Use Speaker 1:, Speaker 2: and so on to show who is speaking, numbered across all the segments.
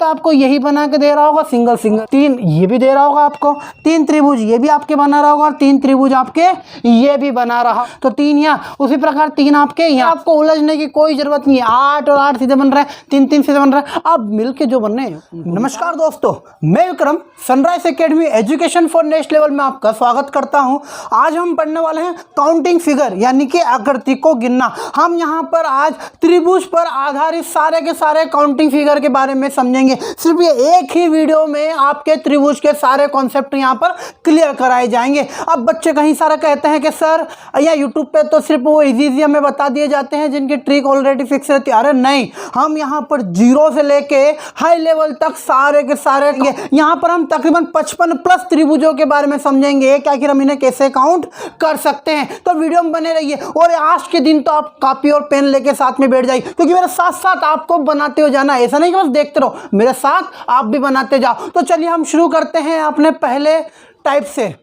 Speaker 1: तो आपको यही बना के दे रहा होगा सिंगल सिंगल। 3 ये भी दे रहा होगा आपको, 3 त्रिभुज ये भी आपके बना रहा होगा और 3 त्रिभुज आपके ये भी बना रहा। तो 3 यहाँ, उसी प्रकार 3 आपके यहाँ। आपको उलझने की कोई जरूरत नहीं है। 8 और 8 सीधे बन रहा है, 3 3 सीधे बन रहा है, अब मिलके जो बन रहे हैं। नमस्कार दोस्तों, मैं Vikram sunrise academy education for next level में आपका स्वागत करता हूं। आज हम पढ़ने वाले हैं काउंटिंग फिगर यानी कि आकृति को गिनना। हम यहां पर आज त्रिभुज पर आधारित सारे के सारे काउंटिंग फिगर के बारे में समझेंगे। सिर्फ ये एक ही वीडियो में आपके त्रिभुज के सारे कॉन्सेप्ट यहां पर क्लियर कराए जाएंगे। अब बच्चे कहीं सारा कहते हैं कि सर या यूट्यूब पे तो सिर्फ वो इजी हमें बता दिए जाते हैं जिनकी ट्रिक ऑलरेडी फिक्स रहती है। अरे नहीं, हम यहाँ पर 0 से लेके हाई लेवल तक सारे के सारे यहाँ पर हम तकरीबन 55 प्लस त्रिभुजों के बारे में समझेंगे कि आखिर हम इन्हें कैसे काउंट कर सकते हैं। तो वीडियो में बने रहिए और आज के दिन तो आप कॉपी और पेन लेके साथ में बैठ जाइए, क्योंकि मेरे साथ साथ आपको बनाते हो जाना। ऐसा नहीं कि बस देखते रहो, मेरे साथ आप भी बनाते जाओ। तो चलिए हम शुरू करते हैं अपने पहले टाइप से।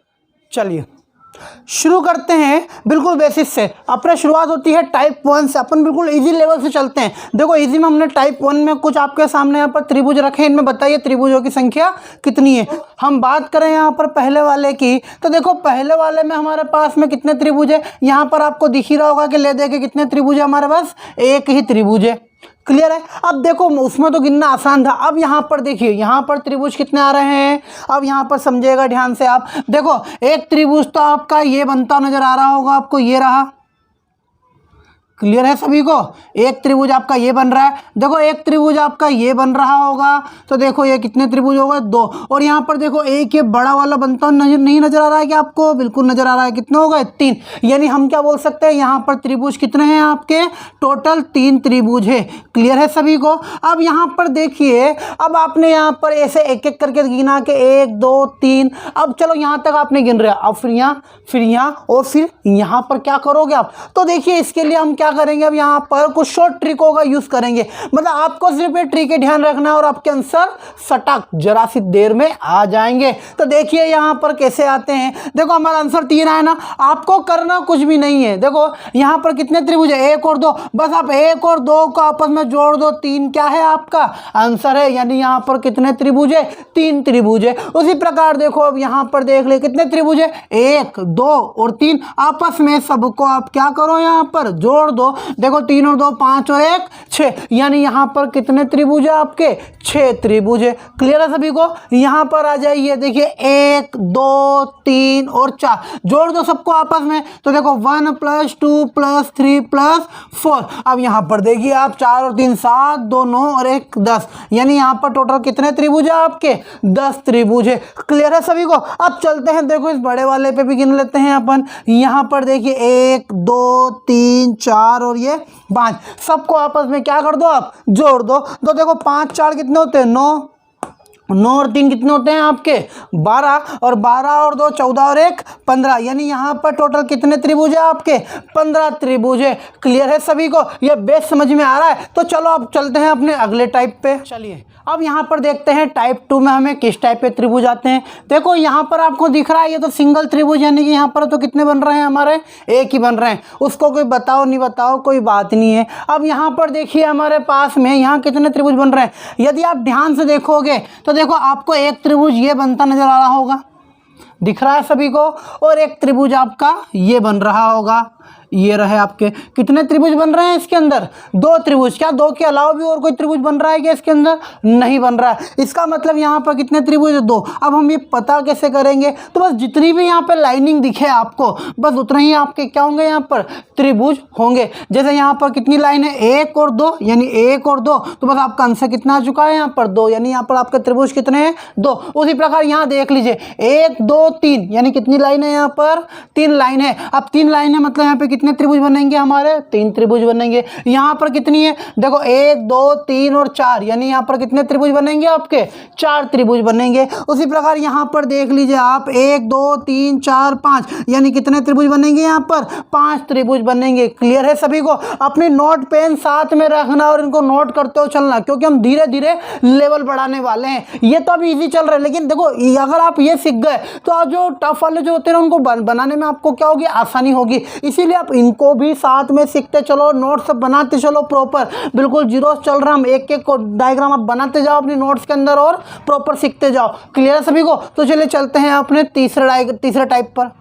Speaker 1: चलिए शुरू करते हैं बिल्कुल बेसिस से। अपने शुरुआत होती है टाइप 1 से। अपन बिल्कुल इजी लेवल से चलते हैं। देखो इजी में हमने टाइप 1 में कुछ आपके सामने यहाँ पर त्रिभुज रखे हैं। इनमें बताइए त्रिभुजों की संख्या कितनी है। हम बात करें यहाँ पर पहले वाले की, तो देखो पहले वाले में हमारे पास में कितने त्रिभुज है। यहाँ पर आपको दिख ही रहा होगा कि ले दे के कितने त्रिभुज है हमारे पास, एक ही त्रिभुज है। क्लियर है। अब देखो उसमें तो गिनना आसान था। अब यहाँ पर देखिए, यहाँ पर त्रिभुज कितने आ रहे हैं। अब यहाँ पर समझिएगा ध्यान से आप। देखो एक त्रिभुज तो आपका ये बनता नजर आ रहा होगा आपको, ये रहा। क्लियर है सभी को। एक त्रिभुज आपका ये बन रहा है। देखो एक त्रिभुज आपका ये बन रहा होगा। तो देखो ये कितने त्रिभुज होगा, 2। और यहाँ पर देखो एक ये बड़ा वाला बनता नहीं नजर आ रहा है कि आपको, बिल्कुल नजर आ रहा है। कितना होगा, 3। यानी हम क्या बोल सकते हैं, यहाँ पर त्रिभुज कितने हैं आपके, टोटल 3 त्रिभुज है। क्लियर है सभी को। अब यहाँ पर देखिए, अब आपने यहाँ पर ऐसे एक एक करके गिना के 1 2 3। अब चलो यहाँ तक आपने गिन रहा। अब फिर यहाँ और फिर यहाँ पर क्या करोगे आप। तो देखिए इसके लिए हम क्या करेंगे, अब यहाँ पर कुछ शॉर्ट ट्रिकों का यूज करेंगे। मतलब आपको सिर्फ ये ट्रिक ध्यान रखना है और आपके आंसर सटक जरा सी देर में आ जाएंगे। तो देखिए यहाँ पर कैसे आते हैं। देखो हमारा आंसर 3 आया ना। आपको करना कुछ भी नहीं है। देखो यहाँ पर कितने त्रिभुज है, 1 और 2। बस आप 1 और 2 को आपस में जोड़ दो, 3 क्या है आपका आंसर है। यानी यहाँ पर कितने त्रिभुज है, 3 त्रिभुज है। उसी प्रकार देखो अब यहाँ पर देख ले कितने त्रिभुज है, 1 2 और 3। आपस में सबको आप क्या करो, यहाँ पर जोड़ दो। देखो 3 और 2 5 और 1 6। यानी यहाँ पर कितने त्रिभुज है आपके, 6 त्रिभुज है। क्लियर है सभी को। यहाँ पर आ जाइए, देखिए 1 2 3 और 4 जोड़ दो सबको आपस में। तो देखो 1 + 2 + 3 + 4। अब यहाँ पर देखिए आप 4 और 3 7 2 9 और 1 10। यानी यहाँ पर टोटल कितने त्रिभुज है आपके, 10 त्रिभुज है। क्लियर है सभी को। अब चलते हैं, देखो इस बड़े वाले पे भी गिन लेते हैं अपन। यहाँ पर देखिए 1 2 3 4 और ये 5। सबको आपस में क्या कर दो, आप जोड़ दो। तो देखो 5 4 कितने होते हैं, 9 और 3 कितने होते हैं आपके, 12। और 12 और 2 14 और 1 15। यानी यहाँ पर टोटल कितने त्रिभुज है आपके, 15 त्रिभुज है। क्लियर है सभी को। ये बेस समझ में आ रहा है। तो चलो अब चलते हैं अपने अगले टाइप पे। चलिए अब यहाँ पर देखते हैं टाइप 2 में हमें किस टाइप के त्रिभुज आते हैं। देखो यहाँ पर आपको दिख रहा है ये तो सिंगल त्रिभुज, यानी कि यहाँ पर तो कितने बन रहे हैं हमारे, एक ही बन रहे हैं। उसको कोई बताओ नहीं बताओ कोई बात नहीं है। अब यहाँ पर देखिए हमारे पास में यहाँ कितने त्रिभुज बन रहे हैं। यदि आप ध्यान से देखोगे तो देखो आपको एक त्रिभुज ये बनता नजर आ रहा होगा, दिख रहा है सभी को। और एक त्रिभुज आपका ये बन रहा होगा। ये रहे आपके कितने त्रिभुज बन रहे हैं इसके अंदर, 2 त्रिभुज। क्या 2 के अलावा भी और कोई त्रिभुज बन रहा है क्या इसके अंदर, नहीं बन रहा है। इसका मतलब यहाँ पर कितने त्रिभुज है, 2। अब हम ये पता कैसे करेंगे, तो बस जितनी भी यहाँ पे लाइनिंग दिखे आपको बस उतना ही आपके क्या होंगे यहाँ पर त्रिभुज होंगे। जैसे यहाँ पर कितनी लाइन है, 1 और 2, यानी 1 और 2। तो बस आपका आंसर कितना आ चुका है यहाँ पर, 2। यानी यहाँ पर आपके त्रिभुज कितने हैं, 2। उसी प्रकार यहाँ देख लीजिए 1 2 3, यानी कितनी लाइन है यहाँ पर, 3 लाइन है। अब 3 लाइन है मतलब यहाँ पे कितने त्रिभुज बनेंगे हमारे, 3 त्रिभुज बनेंगे। यहाँ पर कितनी है, देखो 1 2 3 और 4। यानी यहाँ पर कितने त्रिभुज बनेंगे आपके, 4 त्रिभुज बनेंगे। उसी प्रकार यहाँ पर देख लीजिए आप 1 2 3 4 5। यानी कितने त्रिभुज बनेंगे यहाँ पर, 5 त्रिभुज बनेंगे। क्लियर है सभी को। अपनी नोट पेन साथ में रखना और इनको नोट करते हो चलना, क्योंकि हम धीरे धीरे लेवल बढ़ाने वाले हैं। ये तो अभी इजी चल रहा है, लेकिन देखो अगर आप ये सीख गए तो जो टफ वाले जो होते हैं उनको बनाने में आपको क्या होगी, आसानी होगी। इसीलिए आप आप इनको भी साथ में सीखते चलो, नोट्स बनाते चलो प्रॉपर, बिल्कुल जीरो चल रहा, हम एक एक को डायग्राम आप बनाते जाओ अपनी नोट्स के अंदर और प्रॉपर सीखते जाओ। क्लियर है सभी को? तो चलिए चलते हैं अपने तीसरे टाइप पर।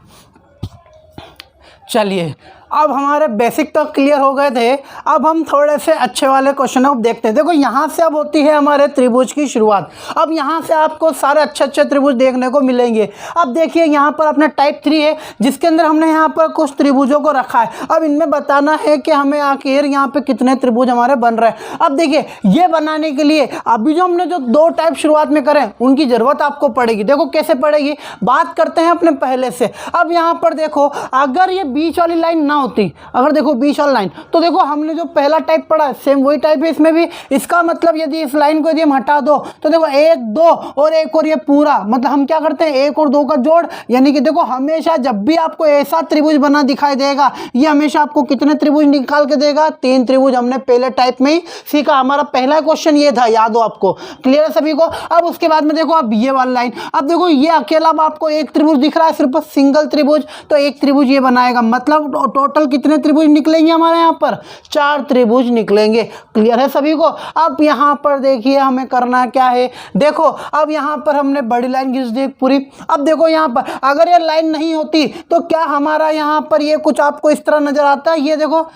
Speaker 1: चलिए अब हमारे बेसिक तो क्लियर हो गए थे, अब हम थोड़े से अच्छे वाले क्वेश्चन अब देखते हैं। देखो यहाँ से अब होती है हमारे त्रिभुज की शुरुआत। अब यहाँ से आपको सारे अच्छे अच्छे त्रिभुज देखने को मिलेंगे। अब देखिए यहाँ पर अपना टाइप 3 है, जिसके अंदर हमने यहाँ पर कुछ त्रिभुजों को रखा है। अब इनमें बताना है कि हमें आखिर यहाँ पे कितने त्रिभुज हमारे बन रहे हैं। अब देखिए ये बनाने के लिए अभी जो हमने जो 2 टाइप शुरुआत में करें उनकी ज़रूरत आपको पड़ेगी। देखो कैसे पड़ेगी, बात करते हैं अपने पहले से। अब यहाँ पर देखो, अगर ये बीच वाली लाइन ना होती, अगर देखो बीच वाली लाइन, तो देखो हमने जो पहला टाइप पढ़ा है सेम वही टाइप है इसमें भी। इसका मतलब यदि इस लाइन को यदि हम हटा दो तो देखो 1 2 और 1 और ये पूरा, मतलब हम क्या करते हैं 1 और 2 का जोड़। यानी कि देखो हमेशा जब भी आपको ऐसा त्रिभुज बना दिखाई देगा, ये हमेशा आपको कितने त्रिभुज निकाल के देगा? 3 त्रिभुज। हमने पहले टाइप में ही सीखा, हमारा पहला क्वेश्चन ये था, याद हो आपको? क्लियर है सभी को? अब उसके बाद में देखो अब ये वाली लाइन, अब देखो ये अकेला आपको एक त्रिभुज दिख रहा है, सिर्फ सिंगल त्रिभुज, तो एक त्रिभुज ये बनाएगा। मतलब टोटल कितने त्रिभुज निकलेंगे हमारे यहाँ पर? 4 त्रिभुज निकलेंगे। क्लियर है सभी को? अब यहाँ पर देखिए हमें करना क्या है, देखो अब यहाँ पर हमने बड़ी लाइन खींच दी पूरी। अब देखो यहाँ पर अगर ये लाइन नहीं होती तो क्या हमारा यहाँ पर ये कुछ आपको इस तरह नजर आता है? ये देखो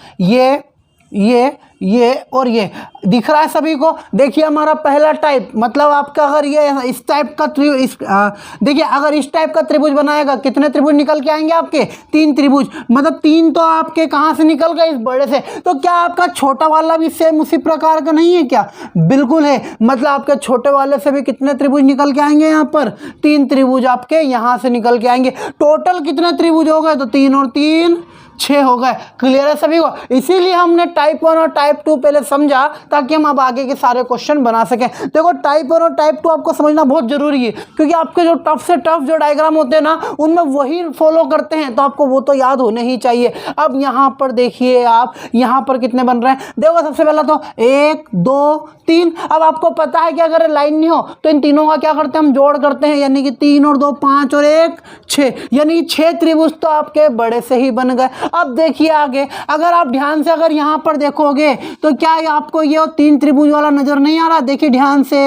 Speaker 1: ये और ये दिख रहा है सभी को? देखिए हमारा पहला टाइप, मतलब आपका अगर ये इस टाइप का देखिए अगर इस टाइप का त्रिभुज बनाएगा, कितने त्रिभुज निकल के आएंगे आपके? 3 त्रिभुज। मतलब 3 तो आपके कहाँ से निकल गए? इस बड़े से। तो क्या आपका छोटा वाला भी सेम उसी प्रकार का नहीं है क्या? बिल्कुल है। मतलब आपके छोटे वाले से भी कितने त्रिभुज निकल के आएंगे? यहाँ पर 3 त्रिभुज आपके यहाँ से निकल के आएंगे। टोटल कितने त्रिभुज हो गए? तो 3 और 3 6 हो गए। क्लियर है सभी को? इसीलिए हमने टाइप 1 और टाइप 2 पहले समझा, ताकि हम अब आगे के सारे क्वेश्चन बना सकें। देखो टाइप 1 और टाइप 2 आपको समझना बहुत जरूरी है, क्योंकि आपके जो टफ से टफ जो डायग्राम होते हैं ना, उनमें वही फॉलो करते हैं, तो आपको वो तो याद होने ही चाहिए। अब यहाँ पर देखिए आप यहाँ पर कितने बन रहे हैं? देखो सबसे पहला तो 1 2 3। अब आपको पता है कि अगर लाइन नहीं हो तो इन तीनों का क्या करते हैं? हम जोड़ करते हैं, यानी कि 3 और 2 5 और 1 6, यानी 6 त्रिभुज तो आपके बड़े से ही बन गए। अब देखिए आगे, अगर आप ध्यान से अगर यहाँ पर देखोगे तो क्या आपको ये 3 त्रिभुज वाला नजर नहीं आ रहा? देखिए ध्यान से,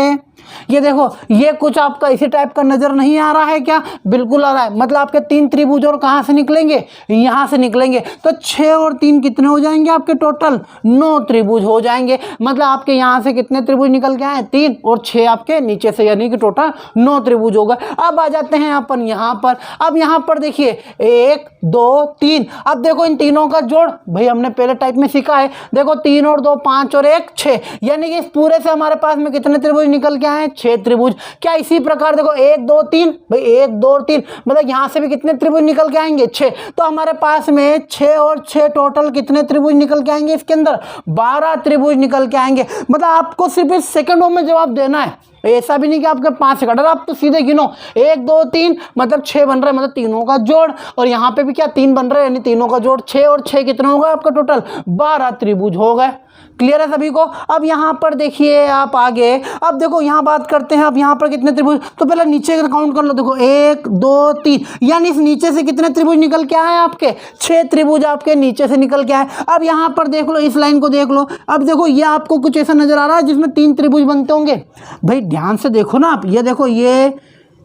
Speaker 1: ये देखो ये कुछ आपका इसी टाइप का नजर नहीं आ रहा है क्या? बिल्कुल आ रहा है। मतलब आपके 3 त्रिभुज और कहाँ से निकलेंगे? यहाँ से निकलेंगे। तो 6 और 3 कितने हो जाएंगे आपके? टोटल 9 त्रिभुज हो जाएंगे। मतलब आपके यहाँ से कितने त्रिभुज निकल के आए? 3 और 6 आपके नीचे से, यानी कि टोटल 9 त्रिभुज हो गए। अब आ जाते हैं अपन यहाँ पर। अब यहाँ पर देखिए 1 2 3। अब देखो इन तीनों का जोड़, भाई हमने पहले टाइप में सीखा है। देखो 3 और 2 5 और 1 6, यानी कि इस पूरे से हमारे पास में कितने त्रिभुज निकल के आए? 6 त्रिभुज। क्या इसी प्रकार देखो 1 2 3, भाई 1 2 और 3, मतलब यहां से भी कितने त्रिभुज निकल के आएंगे? 6। तो हमारे पास में 6 और 6 टोटल कितने त्रिभुज निकल के आएंगे? इसके अंदर 12 त्रिभुज निकल के आएंगे। मतलब आपको सिर्फ इस सेकंडों में जवाब देना है, ऐसा भी नहीं कि आपके 5 सेकंड। आप तो सीधे गिनो 1 2 3, मतलब 6 बन रहे हैं, मतलब तीनों का जोड़। और यहाँ पे भी क्या 3 बन रहे हैं, यानी तीनों का जोड़। 6 और 6 कितने हो गए आपका? टोटल 12 त्रिभुज हो गए। क्लियर है सभी को? अब यहाँ पर देखिए आप आगे, अब देखो यहाँ बात करते हैं। अब यहाँ पर कितने त्रिभुज? तो पहले नीचे का काउंट कर लो। देखो 1 2 3, यानी इस नीचे से कितने त्रिभुज निकल के आए आपके? 6 त्रिभुज आपके नीचे से निकल के आए। अब यहाँ पर देख लो, इस लाइन को देख लो। अब देखो ये आपको कुछ ऐसा नजर आ रहा है जिसमें 3 त्रिभुज बनते होंगे। भाई ध्यान से देखो ना आप, ये देखो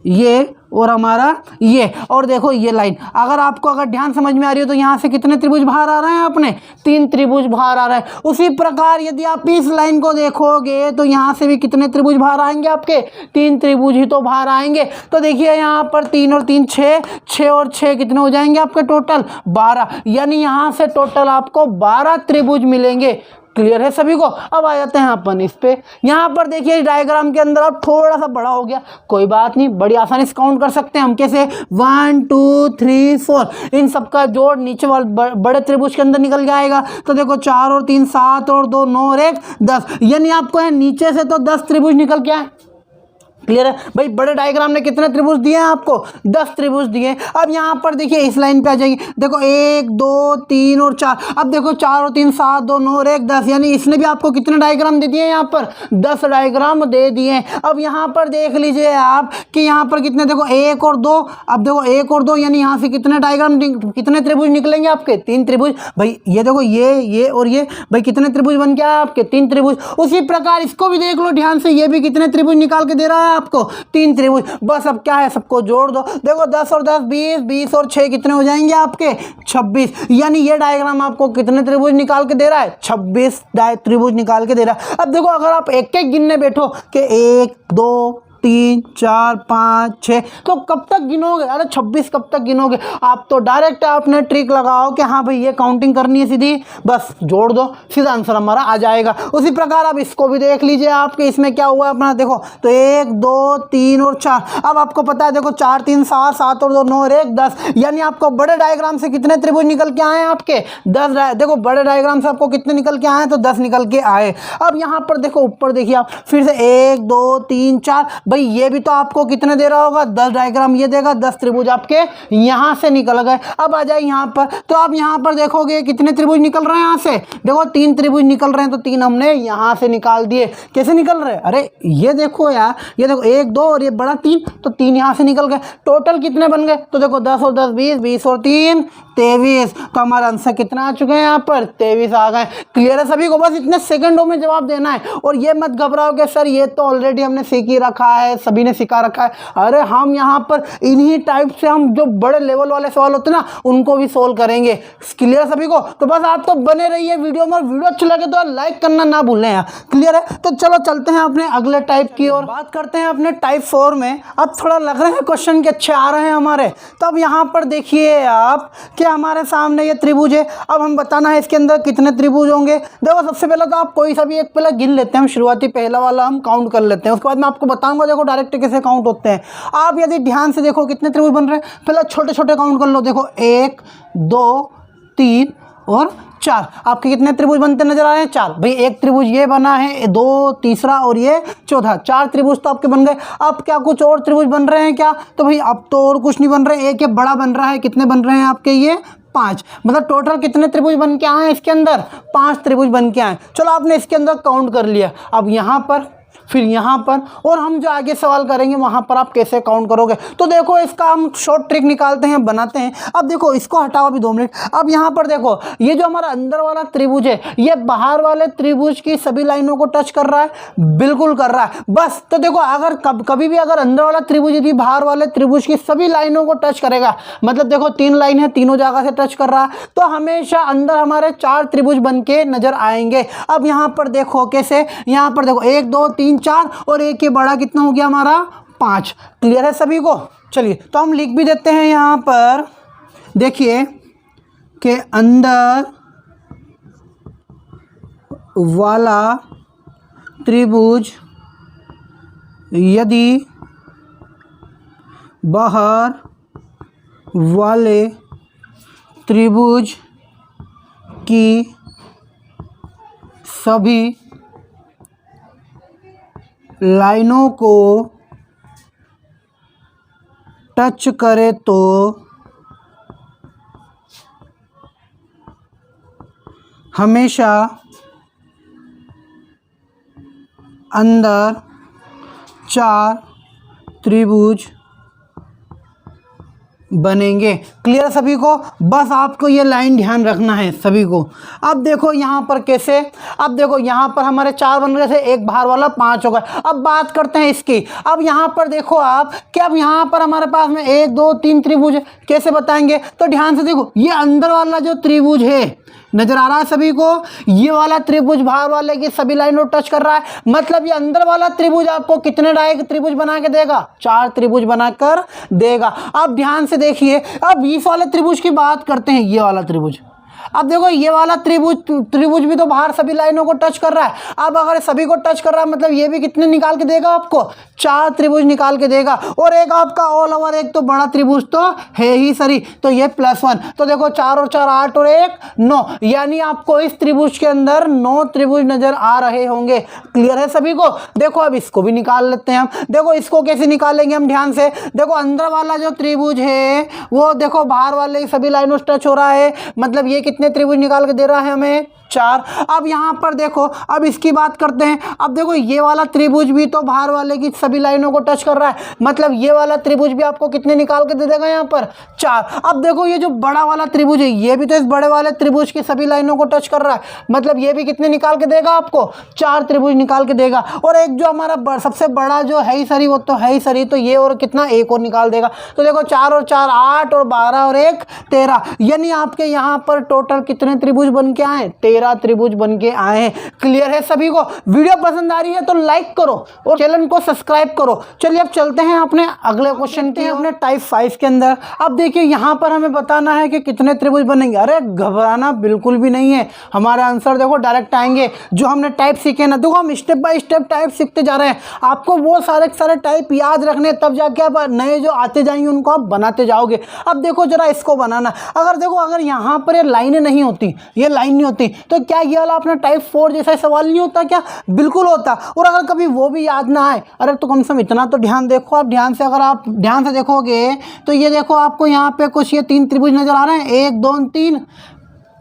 Speaker 1: ये और हमारा ये, और देखो ये लाइन। अगर आपको अगर ध्यान समझ में आ रही हो तो यहाँ से कितने त्रिभुज बाहर आ रहे हैं? अपने 3 त्रिभुज बाहर आ रहे हैं। उसी प्रकार यदि आप इस लाइन को देखोगे तो यहाँ से भी कितने त्रिभुज बाहर आएंगे आपके? 3 त्रिभुज ही तो बाहर आएंगे। तो देखिए यहाँ पर 3 और 3 6, 6 और 6 कितने हो जाएंगे आपके? टोटल 12, यानी यहाँ से टोटल आपको 12 त्रिभुज मिलेंगे। क्लियर है सभी को? अब आ जाते हैं अपन इस पे। यहाँ पर देखिए डायग्राम के अंदर अब थोड़ा सा बड़ा हो गया, कोई बात नहीं, बड़ी आसानी से काउंट कर सकते हैं हम। कैसे? 1 2 3 4, इन सबका जोड़ नीचे वाले बड़े त्रिभुज के अंदर निकल जाएगा। तो देखो 4 और 3 7 और 2 9 और 1 10, यानी आपको है नीचे से तो 10 त्रिभुज निकल के आए। क्लियर है भाई। बड़े डायग्राम ने कितने त्रिभुज दिए हैं आपको? 10 त्रिभुज दिए। अब यहाँ पर देखिए इस लाइन पे आ जाइए, देखो 1 2 3 और 4। अब देखो 4 और 3 7, 2 9 और 1 10, यानी इसने भी आपको कितने डायग्राम दे दिए? यहाँ पर 10 डायग्राम दे दिए। अब यहाँ पर देख लीजिए आप कि यहाँ पर कितने, देखो 1 और 2। अब देखो 1 और 2 यानी यहाँ से कितने डायग्राम, कितने त्रिभुज निकलेंगे आपके? 3 त्रिभुज भाई। ये देखो ये और ये भाई, कितने त्रिभुज बन गया आपके? 3 त्रिभुज। उसी प्रकार इसको भी देख लो ध्यान से, ये भी कितने त्रिभुज निकाल के दे रहा है आपको? 3 त्रिभुज। बस अब क्या है, सबको जोड़ दो। देखो 10 और 10 20, 20 और 6 कितने हो जाएंगे आपके? 26। यानी ये डायग्राम आपको कितने त्रिभुज निकाल के दे रहा है? 26 त्रिभुज निकाल के दे रहा है। अब देखो अगर आप एक एक गिनने बैठो कि 1 2 3 4 5 6, तो कब तक गिनोगे? अरे 26 कब तक गिनोगे? आप तो डायरेक्ट आपने ट्रिक लगाओ कि हाँ भाई ये काउंटिंग करनी है सीधी, बस जोड़ दो, सीधा आंसर हमारा आ जाएगा। उसी प्रकार अब इसको भी देख लीजिए आपके इसमें क्या हुआ अपना, देखो तो 1 2 3 और 4। अब आपको पता है देखो 4 3 7, 7 और 2 9 और 1 10, यानी आपको बड़े डायग्राम से कितने त्रिभुज निकल के आए आपके? 10। देखो बड़े डायग्राम से आपको कितने निकल के आए? तो 10 निकल के आए। अब यहाँ पर देखो ऊपर देखिए आप फिर से 1 2 3 4, भाई ये भी तो आपको कितने दे रहा होगा? 10 डायग्राम ये देगा, 10 त्रिभुज आपके यहां से निकल गए। अब आ जाए यहां पर, तो आप यहां पर देखोगे कितने त्रिभुज निकल रहे हैं यहां से? देखो 3 त्रिभुज निकल रहे हैं, तो 3 हमने यहां से निकाल दिए। कैसे निकल रहे हैं? अरे ये देखो यार, ये देखो 1 2 और ये बड़ा 3, तो 3 यहां से निकल गए। टोटल कितने बन गए? तो देखो 10 और 10 20, 20 और 3 23। तो हमारा आंसर कितना आ चुके हैं यहाँ पर? 23 आ गए। क्लियर है सभी को? बस इतने सेकंडों में जवाब देना है। और ये मत घबराओ कि सर ये तो ऑलरेडी हमने सीख ही रखा है, सभी ने सिखा रखा है। अरे हम यहाँ पर इन्हीं टाइप से हम जो बड़े लेवल वाले सवाल होते हैं ना उनको भी सोल्व करेंगे। क्लियर है सभी को? तो बस आप तो बने रहिए वीडियो में। वीडियो अच्छा लगे तो लाइक करना ना भूलें यार। क्लियर है? तो चलो चलते हैं अपने अगले टाइप की और बात करते हैं अपने टाइप 4 में। अब थोड़ा लग रहे हैं क्वेश्चन के अच्छे आ रहे हैं हमारे। तो अब यहाँ पर देखिए आप कि हमारे सामने ये त्रिभुज है। अब हम बताना है इसके अंदर कितने त्रिभुज होंगे। देखो सबसे पहले तो आप कोई सा भी एक पहले गिन लेते हैं, हम शुरुआती पहला वाला हम काउंट कर लेते हैं, उसके बाद मैं आपको बताऊंगा देखो डायरेक्ट कैसे काउंट होते हैं। आप यदि ध्यान से देखो कितने त्रिभुज बन रहे हैं, पहले छोटे छोटे काउंट कर लो। देखो 1 2 3 और 4, आपके कितने त्रिभुज बनते नजर आ रहे हैं? 4। भाई एक त्रिभुज ये बना है, 2 तीसरा और ये चौथा, 4 त्रिभुज तो आपके बन गए। अब क्या कुछ और त्रिभुज बन रहे हैं क्या? तो भाई अब तो और कुछ नहीं बन रहे। एक ये बड़ा बन रहा है, कितने बन रहे हैं आपके? ये 5। मतलब टोटल कितने त्रिभुज बन के आए इसके अंदर? 5 त्रिभुज बन के आए। चलो आपने इसके अंदर काउंट कर लिया। अब यहाँ पर, फिर यहाँ पर, और हम जो आगे सवाल करेंगे वहाँ पर आप कैसे काउंट करोगे। तो देखो इसका हम शॉर्ट ट्रिक निकालते हैं, बनाते हैं। अब देखो इसको हटाओ अभी 2 मिनट। अब यहाँ पर देखो ये जो हमारा अंदर वाला त्रिभुज है ये बाहर वाले त्रिभुज की सभी लाइनों को टच कर रहा है? बिल्कुल कर रहा है। बस तो देखो अगर कभी भी अगर अंदर वाला त्रिभुज यदि बाहर वाले त्रिभुज की सभी लाइनों को टच करेगा, मतलब देखो 3 लाइन है, तीनों जगह से टच कर रहा है, तो हमेशा अंदर हमारे 4 त्रिभुज बन के नजर आएंगे। अब यहाँ पर देखो कैसे, यहाँ पर देखो 1 2 3 4 और एक ये बड़ा कितना हो गया हमारा? 5। क्लियर है सभी को? चलिए तो हम लिख भी देते हैं यहाँ पर। देखिए कि अंदर वाला त्रिभुज यदि बाहर वाले त्रिभुज की सभी लाइनों को टच करे तो हमेशा अंदर 4 त्रिभुज बनेंगे। क्लियर सभी को? बस आपको ये लाइन ध्यान रखना है सभी को। अब देखो यहाँ पर कैसे, अब देखो यहाँ पर हमारे 4 बन रहे थे, एक बाहर वाला 5 हो गया। अब बात करते हैं इसकी। अब यहाँ पर देखो आप कि अब यहाँ पर हमारे पास में 1 2 3 त्रिभुज है। कैसे बताएंगे? तो ध्यान से देखो ये अंदर वाला जो त्रिभुज है नजर आ रहा है सभी को, ये वाला त्रिभुज बाहर वाले की सभी लाइनों टच कर रहा है, मतलब ये अंदर वाला त्रिभुज आपको कितने त्रिभुज बना के देगा? 4 त्रिभुज बनाकर देगा। अब ध्यान से देखिए, अब इस वाले त्रिभुज की बात करते हैं। ये वाला त्रिभुज, अब देखो ये वाला त्रिभुज भी तो बाहर सभी लाइनों को टच कर रहा है। अब अगर सभी को टच कर रहा है मतलब ये भी कितने निकाल के देगा आपको, 4 त्रिभुज निकाल के देगा। और एक आपका ऑल ओवर एक तो बड़ा त्रिभुज तो है ही सरी, तो ये +1। तो देखो 4 और 4 8 और 1 9, यानी आपको इस त्रिभुज के अंदर 9 त्रिभुज नजर आ रहे होंगे। क्लियर है सभी को। देखो अब इसको भी निकाल लेते हैं हम। देखो इसको कैसे निकालेंगे हम, ध्यान से देखो। अंदर वाला जो त्रिभुज है वो देखो बाहर वाले सभी लाइनों से टच हो रहा है, मतलब ये कितने त्रिभुज निकाल के दे रहा है हमें, 4। अब यहाँ पर देखो, अब इसकी बात करते हैं। अब देखो ये वाला त्रिभुज भी तो बाहर वाले की सभी लाइनों को टच कर रहा है, मतलब ये वाला त्रिभुज भी आपको कितने निकाल के दे देगा यहाँ पर, 4। अब देखो ये जो बड़ा वाला त्रिभुज है ये भी तो इस बड़े वाले त्रिभुज की सभी लाइनों को टच कर रहा है, मतलब ये भी कितने निकाल के देगा आपको, 4 त्रिभुज निकाल के देगा। और एक जो हमारा सबसे बड़ा जो है ही सरी वो तो है ही सरी, तो ये और कितना, एक और निकाल देगा। तो देखो 4 और 4 8 और 12 और 1 13, यानी आपके यहाँ पर टोटल कितने त्रिभुज बन के आए, 13 त्रिभुज बन के आए हैं। क्लियर है सभी को। वीडियो पसंद आ रही है तो लाइक करो और चैनल को सब्सक्राइब करो। चलिए अब चलते हैं अपने अगले क्वेश्चन के, अपने टाइप 5 के अंदर। अब देखिए यहाँ पर हमें बताना है कि कितने त्रिभुज बनेंगे। अरे घबराना बिल्कुल भी नहीं है, हमारे आंसर देखो डायरेक्ट आएंगे। जो हमने टाइप सीखे ना, देखो हम स्टेप बाय स्टेप टाइप सीखते जा रहे हैं। आपको वो सारे टाइप याद रखने, तब जाके आप नए जो आते जाएंगे उनको आप बनाते जाओगे। अब देखो जरा इसको बनाना, अगर यहाँ पर ये लाइनें नहीं होती, ये लाइन नहीं होती, तो क्या ये वाला अपना टाइप 4 जैसा सवाल नहीं होता क्या, बिल्कुल होता। और अगर कभी वो भी याद ना आए, अरे तो कम से कम इतना तो ध्यान देखो आप, ध्यान से अगर आप ध्यान से देखोगे तो ये देखो आपको यहाँ पे कुछ ये 3 त्रिभुज नजर आ रहे हैं, 1 2 3,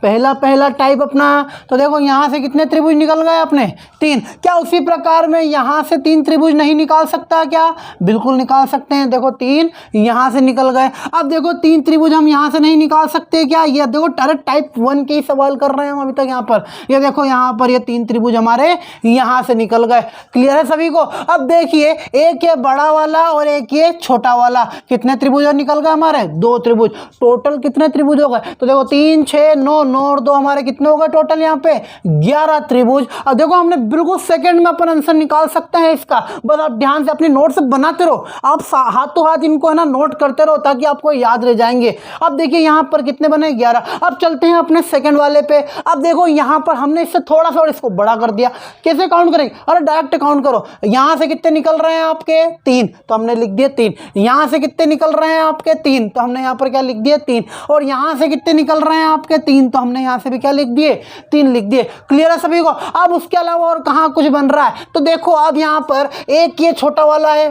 Speaker 1: पहला टाइप अपना। तो देखो यहाँ से कितने त्रिभुज निकल गए अपने, 3। क्या उसी प्रकार में यहाँ से 3 त्रिभुज नहीं निकाल सकता क्या, बिल्कुल निकाल सकते हैं। देखो 3 यहाँ से निकल गए। अब देखो 3 त्रिभुज हम यहाँ से नहीं निकाल सकते क्या, ये देखो डायरेक्ट टाइप 1 के ही सवाल कर रहे हैं हम अभी तक यहाँ पर। ये देखो यहाँ पर ये 3 त्रिभुज हमारे यहाँ से निकल गए। क्लियर है सभी को। अब देखिए एक ये बड़ा वाला और एक ये छोटा वाला, कितने त्रिभुज और निकल गए हमारे, 2 त्रिभुज। टोटल कितने त्रिभुज हो गए, तो देखो 3 6 9 9 और 2 हमारे कितने हो गए टोटल यहाँ पे, 11 त्रिभुज। अब देखो हमने बिल्कुल सेकंड में अपन आंसर निकाल सकते हैं इसका, बस आप ध्यान से अपनी नोट से बनाते रहो, आप हाथों हाथ इनको है ना नोट करते रहो ताकि आपको याद रह जाएंगे। अब देखिए यहाँ पर कितने बने, 11। अब चलते हैं अपने सेकंड वाले पे। अब देखो यहाँ पर हमने इससे थोड़ा सा और इसको बड़ा कर दिया, कैसे काउंट करेंगे, अरे डायरेक्ट काउंट करो। यहाँ से कितने निकल रहे हैं आपके, 3, तो हमने लिख दिया 3। यहाँ से कितने निकल रहे हैं आपके, 3, तो हमने यहाँ पर क्या लिख दिया, 3। और यहाँ से कितने निकल रहे हैं आपके, 3, तो हमने यहाँ से भी क्या लिख दिए, 3 लिख दिए। क्लियर है सभी को। अब उसके अलावा और कहाँ कुछ बन रहा है, तो देखो अब यहाँ पर एक ये छोटा वाला है,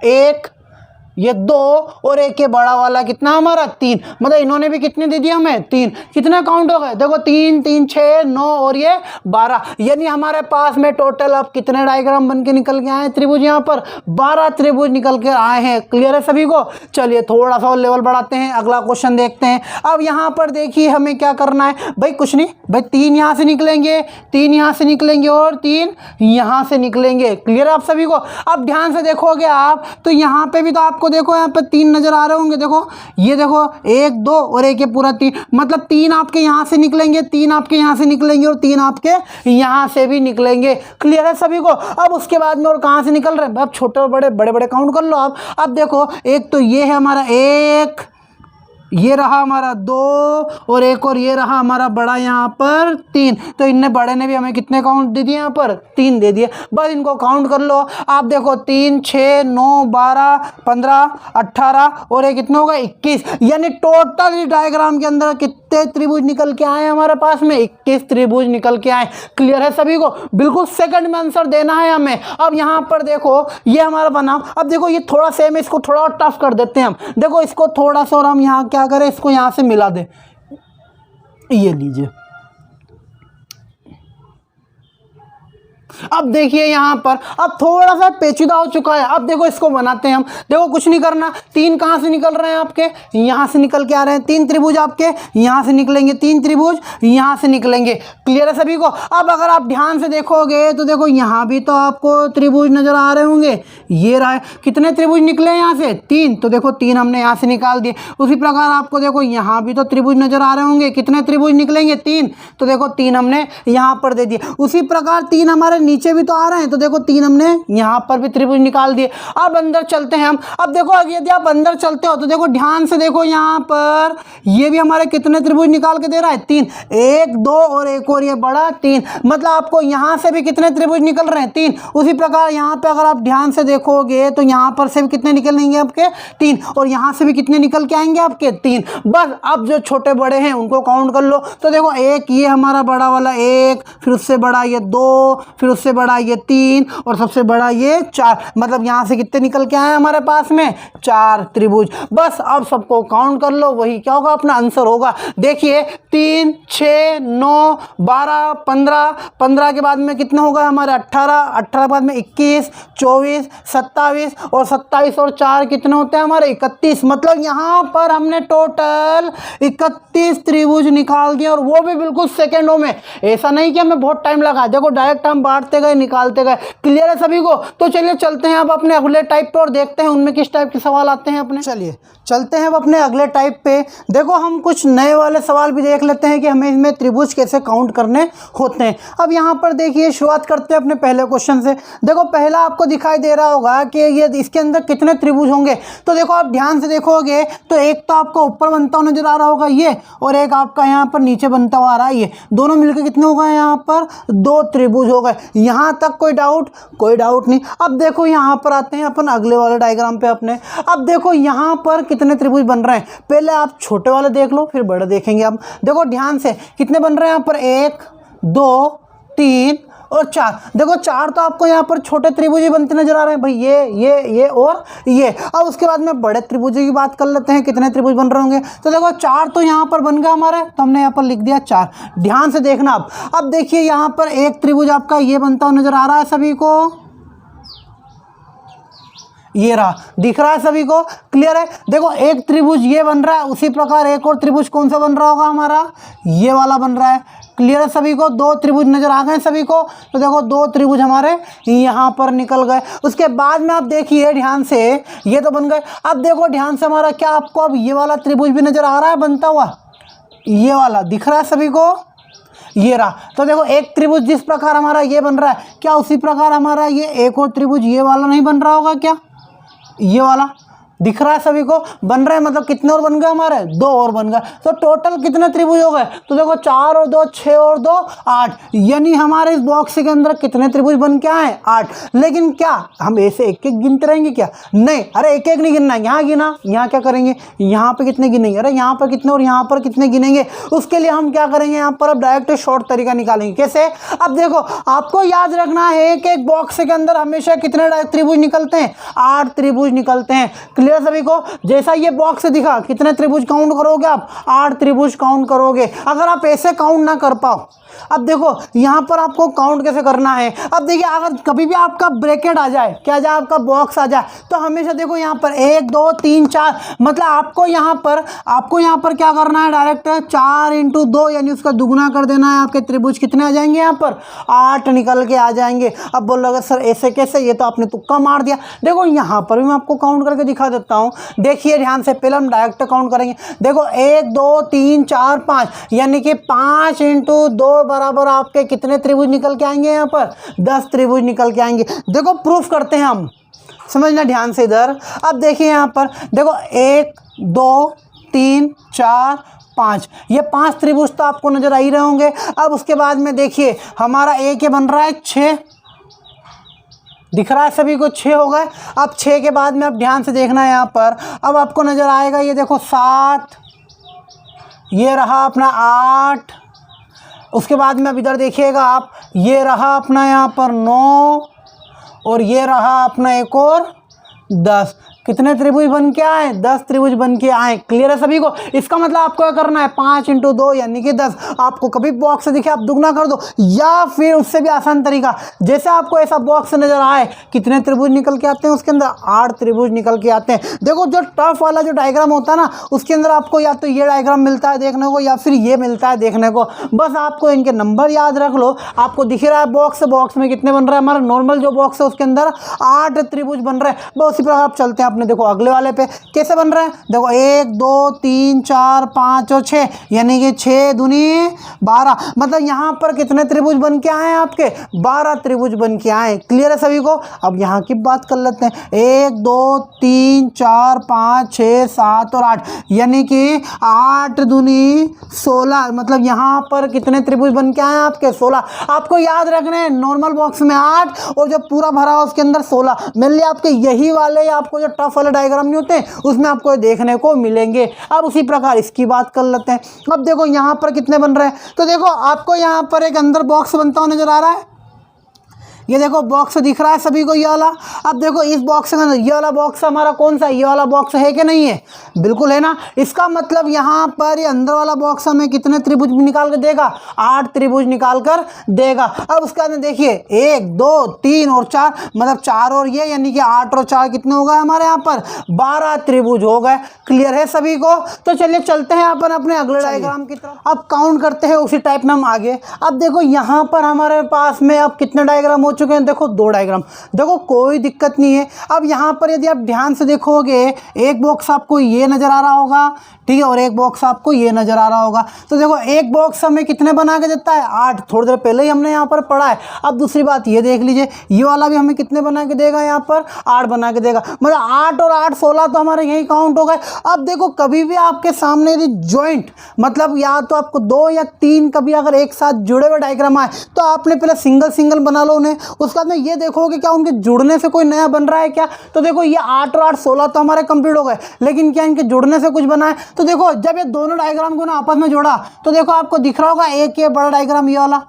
Speaker 1: 1, ये 2 और एक ये बड़ा वाला कितना हमारा, 3। मतलब इन्होंने भी कितने दे दिया हमें, 3। कितने काउंट हो गए, देखो 3 3 6 9 और ये 12, यानी हमारे पास में टोटल अब कितने डायग्राम बन के निकल के आए त्रिभुज, यहाँ पर 12 त्रिभुज निकल के आए हैं। क्लियर है सभी को। चलिए थोड़ा सा और लेवल बढ़ाते हैं, अगला क्वेश्चन देखते हैं। अब यहाँ पर देखिए हमें क्या करना है भाई, कुछ नहीं भाई, 3 यहाँ से निकलेंगे, 3 यहाँ से निकलेंगे और 3 यहाँ से निकलेंगे। क्लियर है आप सभी को। अब ध्यान से देखोगे आप तो यहाँ पे भी तो आपको देखो यहाँ पे 3 नजर आ रहे होंगे। देखो ये देखो 1 2 और एक ये पूरा 3, मतलब 3 आपके यहाँ से निकलेंगे, 3 आपके यहाँ से निकलेंगे और 3 आपके यहाँ से भी निकलेंगे। क्लियर है सभी को। अब उसके बाद में और कहाँ से निकल रहे हैं, अब छोटे बड़े बड़े काउंट कर लो आप। अब देखो एक तो ये है हमारा 1, ये रहा हमारा 2 और एक और ये रहा हमारा बड़ा यहाँ पर 3। तो इनने बड़े ने भी हमें कितने काउंट दे दिए, यहाँ पर 3 दे दिए। बस इनको काउंट कर लो आप। देखो 3 6 9 12 15 18 और ये कितने होगा, 21। यानी टोटल डायग्राम के अंदर कितने त्रिभुज निकल के आए हमारे पास में, 21 त्रिभुज निकल के आए। क्लियर है सभी को। बिल्कुल सेकंड में आंसर देना है हमें। अब यहाँ पर देखो ये हमारा बना। अब देखो ये थोड़ा सेम, इसको थोड़ा और टफ कर देते हैं हम। देखो इसको थोड़ा सा और हम यहाँ क्या करें, इसको यहाँ से मिला दे, ये लीजिए। अब देखिए यहाँ पर अब थोड़ा सा पेचीदा हो चुका है। अब देखो इसको बनाते हैं हम। देखो कुछ नहीं करना, 3 कहाँ से निकल रहे हैं आपके, यहाँ से निकल के आ रहे हैं। 3 त्रिभुज आपके यहाँ से निकलेंगे, 3 त्रिभुज यहाँ से निकलेंगे। क्लियर है सभी को। अब अगर आप ध्यान से देखोगे तो देखो यहाँ भी तो आपको त्रिभुज नजर आ रहे होंगे। ये रहा है, कितने त्रिभुज निकले यहाँ से, 3। तो देखो 3 हमने यहाँ से निकाल दिए। उसी प्रकार आपको देखो यहाँ भी तो त्रिभुज नजर आ रहे होंगे। कितने त्रिभुज निकलेंगे, 3। तो देखो 3 हमने यहाँ पर दे दिए। उसी प्रकार 3 हमारे नीचे भी तो आ रहे हैं, तो देखो 3 हमने यहाँ पर भी त्रिभुज निकाल दिए। अब अंदर चलते हैं हम। अब देखो यदि आप अंदर चलते हो तो देखो ध्यान से देखो, यहाँ पर ये भी हमारे कितने त्रिभुज निकाल के दे रहा है, 3, 1 2 और एक और ये बड़ा 3, मतलब आपको यहाँ से भी कितने त्रिभुज निकल रहे हैं, 3। उसी प्रकार यहाँ पे अगर आप ध्यान से देखोगे तो यहाँ पर से भी कितने निकलेंगे आपके, 3, और यहाँ से भी कितने निकल के आएंगे आपके, 3। बस अब जो छोटे बड़े हैं उनको काउंट कर लो। तो देखो एक ये हमारा बड़ा वाला 1, फिर उससे बड़ा ये 2, फिर उससे बड़ा ये 3 और सबसे बड़ा ये 4, मतलब यहाँ से कितने निकल के आए हमारे पास में, 4 त्रिभुज। बस अब सबको काउंट कर लो, वही क्या होगा, अपना आंसर होगा। देखिए 3 6 9 12 15, 15 के बाद में कितना होगा हमारे 18, 18 के बाद में 21 24 27 और 27 और 4 कितने होते हैं हमारे 31, मतलब यहाँ पर हमने टोटल 31 त्रिभुज निकाल दिए, और वो भी बिल्कुल सेकेंडों में। ऐसा नहीं कि हमें बहुत टाइम लगा, देखो डायरेक्ट हम बांटते गए निकालते गए। क्लियर है सभी को? तो चलिए चलते हैं अब अपने अगले टाइप पे और देखते हैं उनमें किस टाइप के सवाल आते हैं अपने। चलिए चलते हैं अब अपने अगले टाइप पे। देखो हम कुछ नए वाले सवाल भी देख लेते हैं कि हमें इसमें त्रिभुज कैसे काउंट करने होते हैं। अब यहाँ पर देखिए शुरुआत करते हैं अपने पहले क्वेश्चन से। देखो पहला आपको दिखाई दे रहा होगा कि ये इसके अंदर कितने त्रिभुज होंगे। तो देखो आप ध्यान से देखोगे तो एक तो आपको ऊपर बनता हुआ नजर आ रहा होगा ये, और एक आपका यहाँ पर नीचे बनता हुआ आ रहा है ये, दोनों मिलकर कितने हो गए यहाँ पर, 2 त्रिभुज हो गए। यहाँ तक कोई डाउट? कोई डाउट नहीं। अब देखो यहाँ पर आते हैं अपन अगले वाले डायग्राम पे अपने। अब देखो यहाँ पर कितने त्रिभुज बन रहे हैं, पहले आप छोटे वाले देख लो फिर बड़े देखेंगे। अब देखो ध्यान से कितने बन रहे हैं यहाँ पर, 1 2 3 और 4। देखो 4 तो आपको यहाँ पर छोटे त्रिभुज ही बनते नजर आ रहे हैं भाई, ये और ये। अब उसके बाद में बड़े त्रिभुज की बात कर लेते हैं, कितने त्रिभुज बन रहे होंगे। तो देखो 4 तो यहाँ पर बन गया हमारे, तो हमने यहाँ पर लिख दिया 4। ध्यान से देखना। अब देखिए यहाँ पर एक त्रिभुज आपका ये बनता हुआ नजर आ रहा है सभी को, ये रहा, दिख रहा है सभी को? क्लियर है? देखो एक त्रिभुज ये बन रहा है, उसी प्रकार एक और त्रिभुज कौन सा बन रहा होगा हमारा, ये वाला बन रहा है। क्लियर है सभी को? 2 त्रिभुज नजर आ गए सभी को? तो देखो 2 त्रिभुज हमारे यहाँ पर निकल गए। उसके बाद में आप देखिए ध्यान से, ये तो बन गए। अब देखो ध्यान से हमारा क्या आपको अब ये वाला त्रिभुज भी नजर आ रहा है बनता हुआ, ये वाला दिख रहा है सभी को, ये रहा। तो देखो एक त्रिभुज जिस प्रकार हमारा ये बन रहा है, क्या उसी प्रकार हमारा ये एक और त्रिभुज ये वाला नहीं बन रहा होगा क्या, ये वाला दिख रहा है सभी को? बन रहे हैं, मतलब कितने और बन गए हमारे, 2 और बन गए। तो टोटल कितने त्रिभुज हो गए? तो देखो 4 और 2 6 और 2 8, यानी हमारे इस बॉक्स के अंदर कितने त्रिभुज बन के आए, 8। लेकिन क्या हम ऐसे एक एक गिनते रहेंगे क्या? नहीं, अरे एक एक नहीं गिनना, यहाँ गिना, यहाँ क्या करेंगे, यहाँ पे कितने गिनेंगे, अरे यहाँ पर कितने और यहाँ पर कितने गिनेंगे। उसके लिए हम क्या करेंगे, यहाँ पर अब डायरेक्ट शॉर्ट तरीका निकालेंगे। कैसे? अब देखो आपको याद रखना है कि एक बॉक्स के अंदर हमेशा कितने त्रिभुज निकलते हैं, 8 त्रिभुज निकलते हैं। क्लियर सभी को? जैसा ये बॉक्स दिखा, कितने त्रिभुज काउंट करोगे आप, 8 त्रिभुज काउंट करोगे। अगर आप ऐसे काउंट ना कर पाओ, अब देखो यहाँ पर आपको काउंट कैसे करना है। अब देखिए अगर कभी भी आपका ब्रैकेट आ जाए, क्या आ जाए, आपका बॉक्स आ जाए, तो हमेशा देखो यहाँ पर 1 2 3 4, मतलब आपको यहाँ पर क्या करना है, डायरेक्ट 4 × 2 यानी उसका दुगुना कर देना है। आपके त्रिभुज कितने आ जाएंगे यहाँ पर, 8 निकल के आ जाएंगे। अब बोलोगे सर ऐसे कैसे, ये तो आपने तुक्का मार दिया। देखो यहाँ पर भी मैं आपको काउंट करके दिखा देता हूँ। देखिए ध्यान से, पहले हम डायरेक्ट काउंट करेंगे। देखो 1 2 3 4 5, यानी कि 5 × 2 बराबर आपके कितने त्रिभुज निकल के आएंगे, यहाँ पर 10 त्रिभुज निकल के आएंगे। देखो प्रूफ करते हैं हम, समझना ध्यान से इधर। अब देखिए यहाँ पर देखो 1 2 3 4 5, ये 5 त्रिभुज तो आपको नजर आ ही रहे होंगे। अब उसके बाद में देखिए हमारा एक ये बन रहा है 6, दिख रहा है सभी को, 6 हो गए। अब 6 के बाद में अब ध्यान से देखना है यहाँ पर, अब आपको नजर आएगा ये देखो 7, ये रहा अपना 8, उसके बाद में अब इधर देखिएगा आप, ये रहा अपना यहाँ पर 9 और ये रहा अपना एक और 10। कितने त्रिभुज बन के आए, 10 त्रिभुज बन के आए। क्लियर है सभी को? इसका मतलब आपको क्या करना है, 5 × 2 यानी कि 10। आपको कभी बॉक्स से दिखे आप दुगना कर दो, या फिर उससे भी आसान तरीका, जैसे आपको ऐसा बॉक्स नजर आए, कितने त्रिभुज निकल के आते हैं उसके अंदर, 8 त्रिभुज निकल के आते हैं। देखो जो टफ वाला जो डायग्राम होता है ना, उसके अंदर आपको या तो ये डायग्राम मिलता है देखने को, या फिर ये मिलता है देखने को। बस आपको इनके नंबर याद रख लो। आपको दिख रहा है बॉक्स में कितने बन रहे हैं, हमारा नॉर्मल जो बॉक्स है उसके अंदर 8 त्रिभुज बन रहे हैं। बस उसी प्रकार आप चलते हैं आपने, देखो अगले वाले पे कैसे बन रहा है, देखो 1 2 3 4 5 और 6, यानी कि 6 दूनी 12, मतलब यहाँ पर कितने त्रिभुज बन के आए हैं आपके, 12 त्रिभुज बन के आए। क्लियर है सभी को। अब यहाँ की बात कर लेते हैं, 1 2 3 4 5 6 7 और 8, यानी कि 8 दूनी 16, मतलब यहाँ पर कितने त्रिभुज बन के आए हैं आपके, 16। आपको याद रखना है नॉर्मल बॉक्स में 8 और जो पूरा भरा हुआ उसके अंदर 16, मेनली आपके यही वाले आपको जो टफ वाले डायग्राम नहीं होते उसमें आपको देखने को मिलेंगे। अब उसी प्रकार इसकी बात कर लेते हैं। अब देखो यहाँ पर कितने बन रहे हैं, तो देखो आपको यहाँ पर एक अंदर बॉक्स बनता हुआ नजर आ रहा है, ये देखो बॉक्स दिख रहा है सभी को ये वाला। अब देखो इस बॉक्स के अंदर ये वाला बॉक्स हमारा कौन सा, ये वाला बॉक्स है कि नहीं है, बिल्कुल है ना। इसका मतलब यहाँ पर ये अंदर वाला बॉक्स हमें कितने त्रिभुज निकाल कर देगा, 8 त्रिभुज निकाल कर देगा। अब उसके अंदर देखिए 1 2 3 और 4, मतलब 4 और ये, यानी कि 8 और 4 कितने हो गए हमारे यहाँ पर, 12 त्रिभुज हो गए। क्लियर है सभी को। तो चलिए चलते हैं अपन अपने अगले डायग्राम की तरफ। अब काउंट करते हैं उसी टाइप में हम आगे। अब देखो यहाँ पर हमारे पास में अब कितने डायग्राम हो चुके हैं, देखो 2 डायग्राम। देखो कोई दिक्कत नहीं है। अब यहाँ पर यदि आप ध्यान से देखोगे, एक बॉक्स आपको ये नजर आ रहा होगा, ठीक है, और एक बॉक्स आपको ये नजर आ रहा होगा। तो देखो एक बॉक्स हमें कितने बना के देता है, 8, थोड़ी देर पहले ही हमने यहाँ पर पढ़ा है। अब दूसरी बात ये देख लीजिए, ये वाला भी हमें कितने बना के देगा, यहाँ पर 8 बना के देगा, मतलब 8 और 8 16 तो हमारे यही काउंट हो गए। अब देखो कभी भी आपके सामने यदि ज्वाइंट, मतलब या तो आपको 2 या 3 कभी अगर एक साथ जुड़े हुए डायग्राम आए तो आपने पहले सिंगल सिंगल बना लो उन्हें, उसके बाद में ये देखोगे क्या उनके जुड़ने से कोई नया बन रहा है क्या। तो देखो ये 8 और 8 16 तो हमारे कंप्लीट हो गए, लेकिन क्या इनके जुड़ने से कुछ बना है। तो देखो जब ये दोनों डायग्राम को ना आपस में जोड़ा तो देखो आपको दिख रहा होगा एक ये बड़ा डायग्राम ये वाला,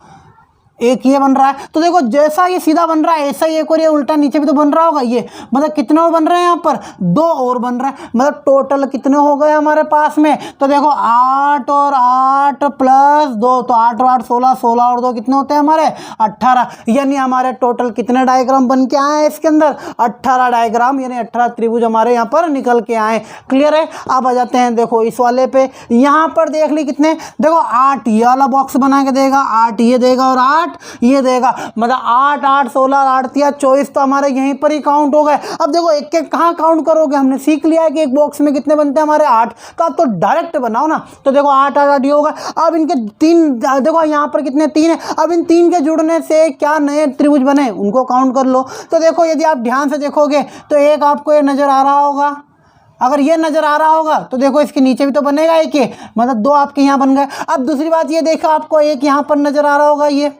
Speaker 1: एक ये बन रहा है। तो देखो जैसा ये सीधा बन रहा है ऐसा ही एक और ये उल्टा नीचे भी तो बन रहा होगा ये, मतलब कितने और बन रहे हैं यहाँ पर, 2 और बन रहे हैं, मतलब टोटल कितने हो गए हमारे पास में। तो देखो 8 और 8 प्लस 2, तो 8 और 8 16, 16 और 2 कितने होते हैं हमारे 18, यानी हमारे टोटल कितने डायग्राम बन के आए हैं इसके अंदर, 18 डायग्राम, यानी 18 त्रिभुज हमारे यहाँ पर निकल के आए। क्लियर है। अब आ जाते हैं देखो इस वाले पे, यहाँ पर देख ली कितने, देखो 8 ये वाला बॉक्स बना के देगा, 8 ये देगा और 8 ये देगा, मतलब 8 8 16 8 3 24 तो हमारे यहीं पर ही काउंट हो गए। अब देखो एक एक कहाँ काउंट करोगे, हमने सीख लिया है कि एक बॉक्स में कितने बनते हैं हमारे 8, तो आप तो डायरेक्ट बनाओ ना। तो देखो 8 8 8 ये होगा। अब इनके 3, देखो यहाँ पर कितने 3 है, अब इन 3 के जुड़ने से क्या नए त्रिभुज बने उनको काउंट कर लो। तो देखो यदि आप ध्यान से देखोगे तो एक आपको ये नजर आ रहा होगा, अगर ये नजर आ रहा होगा तो देखो इसके नीचे भी तो बनेगा एक, ये मतलब 2 आपके यहाँ बन गए। अब दूसरी बात ये देखो आपको एक यहाँ पर नजर आ रहा होगा, ये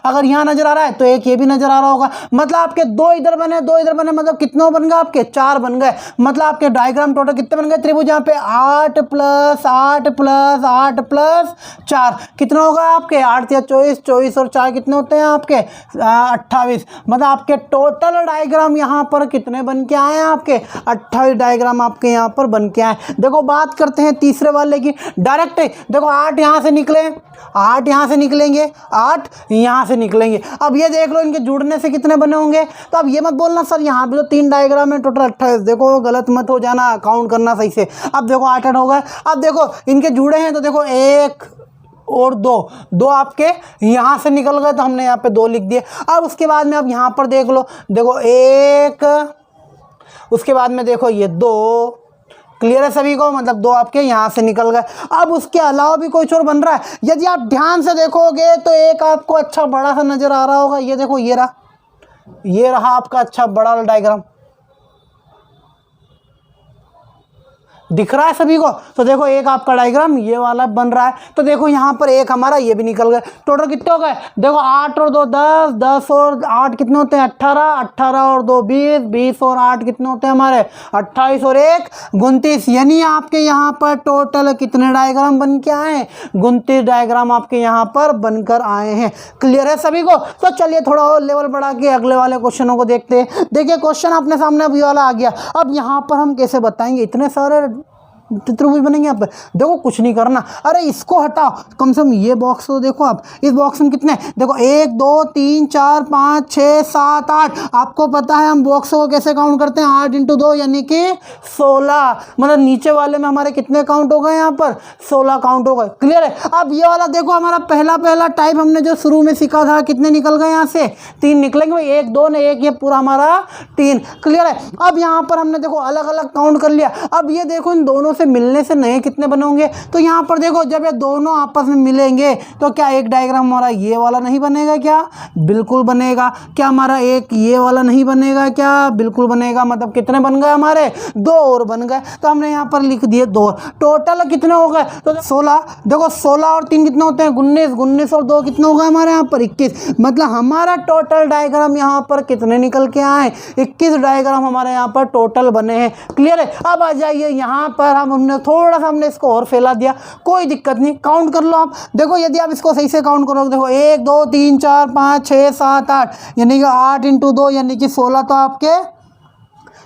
Speaker 1: अगर यहाँ नजर आ रहा है तो एक ये भी नजर आ रहा होगा, मतलब आपके 2 इधर बने 2 इधर बने, मतलब कितने बन गए आपके 4 बन गए। मतलब आपके डायग्राम टोटल कितने बन गए त्रिभुज, यहाँ पे 8 प्लस 8 प्लस 8 प्लस 4 कितना होगा आपके 8 या 24, 24 और 4 कितने होते हैं आपके 28, मतलब आपके टोटल डायग्राम यहाँ पर कितने बन के आए हैं आपके 28 डायग्राम आपके यहाँ पर बन के आए। देखो बात करते हैं तीसरे वाले की, डायरेक्ट देखो 8 यहाँ से निकले, 8 यहाँ से निकलेंगे, 8 यहाँ से निकलेंगे। अब ये देख लो इनके जुड़ने से कितने बने होंगे। तो अब ये मत बोलना सर यहाँ पे तो 3 डायग्राम है टोटल 28, देखो गलत मत हो जाना, काउंट करना सही से। अब देखो 8 8 हो गए। अब देखो इनके जुड़े हैं तो देखो 1 और 2 आपके यहाँ से निकल गए, तो हमने यहाँ पे 2 लिख दिए। अब उसके बाद में अब यहाँ पर देख लो, देखो 1, उसके बाद में देखो ये 2, क्लियर है सभी को, मतलब 2 आपके यहाँ से निकल गए। अब उसके अलावा भी कुछ और बन रहा है, यदि आप ध्यान से देखोगे तो एक आपको अच्छा बड़ा सा नजर आ रहा होगा, ये देखो ये रहा आपका अच्छा बड़ा डायग्राम, दिख रहा है सभी को। तो देखो एक आपका डायग्राम ये वाला बन रहा है। तो देखो यहाँ पर एक हमारा ये भी निकल गए, टोटल कितने हो गए, देखो 8 और 2 10, 10 और 8 कितने होते हैं 18, 18 और 2 20, 20 और 8 कितने होते हैं हमारे 28 और 1 29, यानी आपके यहाँ पर टोटल कितने डायग्राम बन के आए हैं, 29 डायग्राम आपके यहाँ पर बनकर आए हैं। क्लियर है सभी को। तो चलिए थोड़ा और लेवल बढ़ा के अगले वाले क्वेश्चनों को देखते हैं। देखिए क्वेश्चन अपने सामने अभी वाला आ गया। अब यहाँ पर हम कैसे बताएंगे, इतने सारे त्रिभुज बनेंगे यहाँ पर। देखो कुछ नहीं करना, अरे इसको हटाओ, कम से कम ये बॉक्स तो देखो आप, इस बॉक्स में कितने, देखो 1 2 3 4 5 6 7 8। आपको पता है हम बॉक्स को कैसे काउंट करते हैं, 8 × 2 यानी कि 16। मतलब नीचे वाले में हमारे कितने काउंट हो गए, यहाँ पर 16 काउंट हो गए। क्लियर है। अब ये वाला देखो हमारा पहला टाइप हमने जो शुरू में सीखा था, कितने निकल गए यहाँ से, 3 निकलेंगे भाई, 1 2 ने 1, ये पूरा हमारा 3। क्लियर है। अब यहाँ पर हमने देखो अलग अलग काउंट कर लिया। अब ये देखो इन दोनों से मिलने से नए कितने बने होंगे, तो यहाँ पर देखो जब ये दोनों आपस में मिलेंगे तो क्या एक डायग्राम हमारा ये वाला नहीं बनेगा क्या, बिल्कुल बनेगा। क्या हमारा एक ये वाला नहीं बनेगा क्या, बिल्कुल बनेगा। मतलब कितने बन गए हमारे, 2 और बन गए। तो हमने यहाँ पर लिख दिए 2। टोटल कितने हो गए, तो 16। देखो 16 और 3 कितने होते हैं, 19, 19 और 2 कितने हो गए हमारे यहाँ पर 21। मतलब हमारा टोटल डायग्राम यहाँ पर कितने निकल के आए, 21 डायग्राम हमारे यहाँ पर टोटल बने हैं। क्लियर है। अब आ जाइए यहाँ पर, हमने थोड़ा सा हमने इसको और फैला दिया, कोई दिक्कत नहीं, काउंट कर लो आप। देखो यदि आप इसको सही से काउंट करोगे, देखो 1 2 3 4 5 6 7 8, यानी कि 8 × 2 यानी कि 16 तो आपके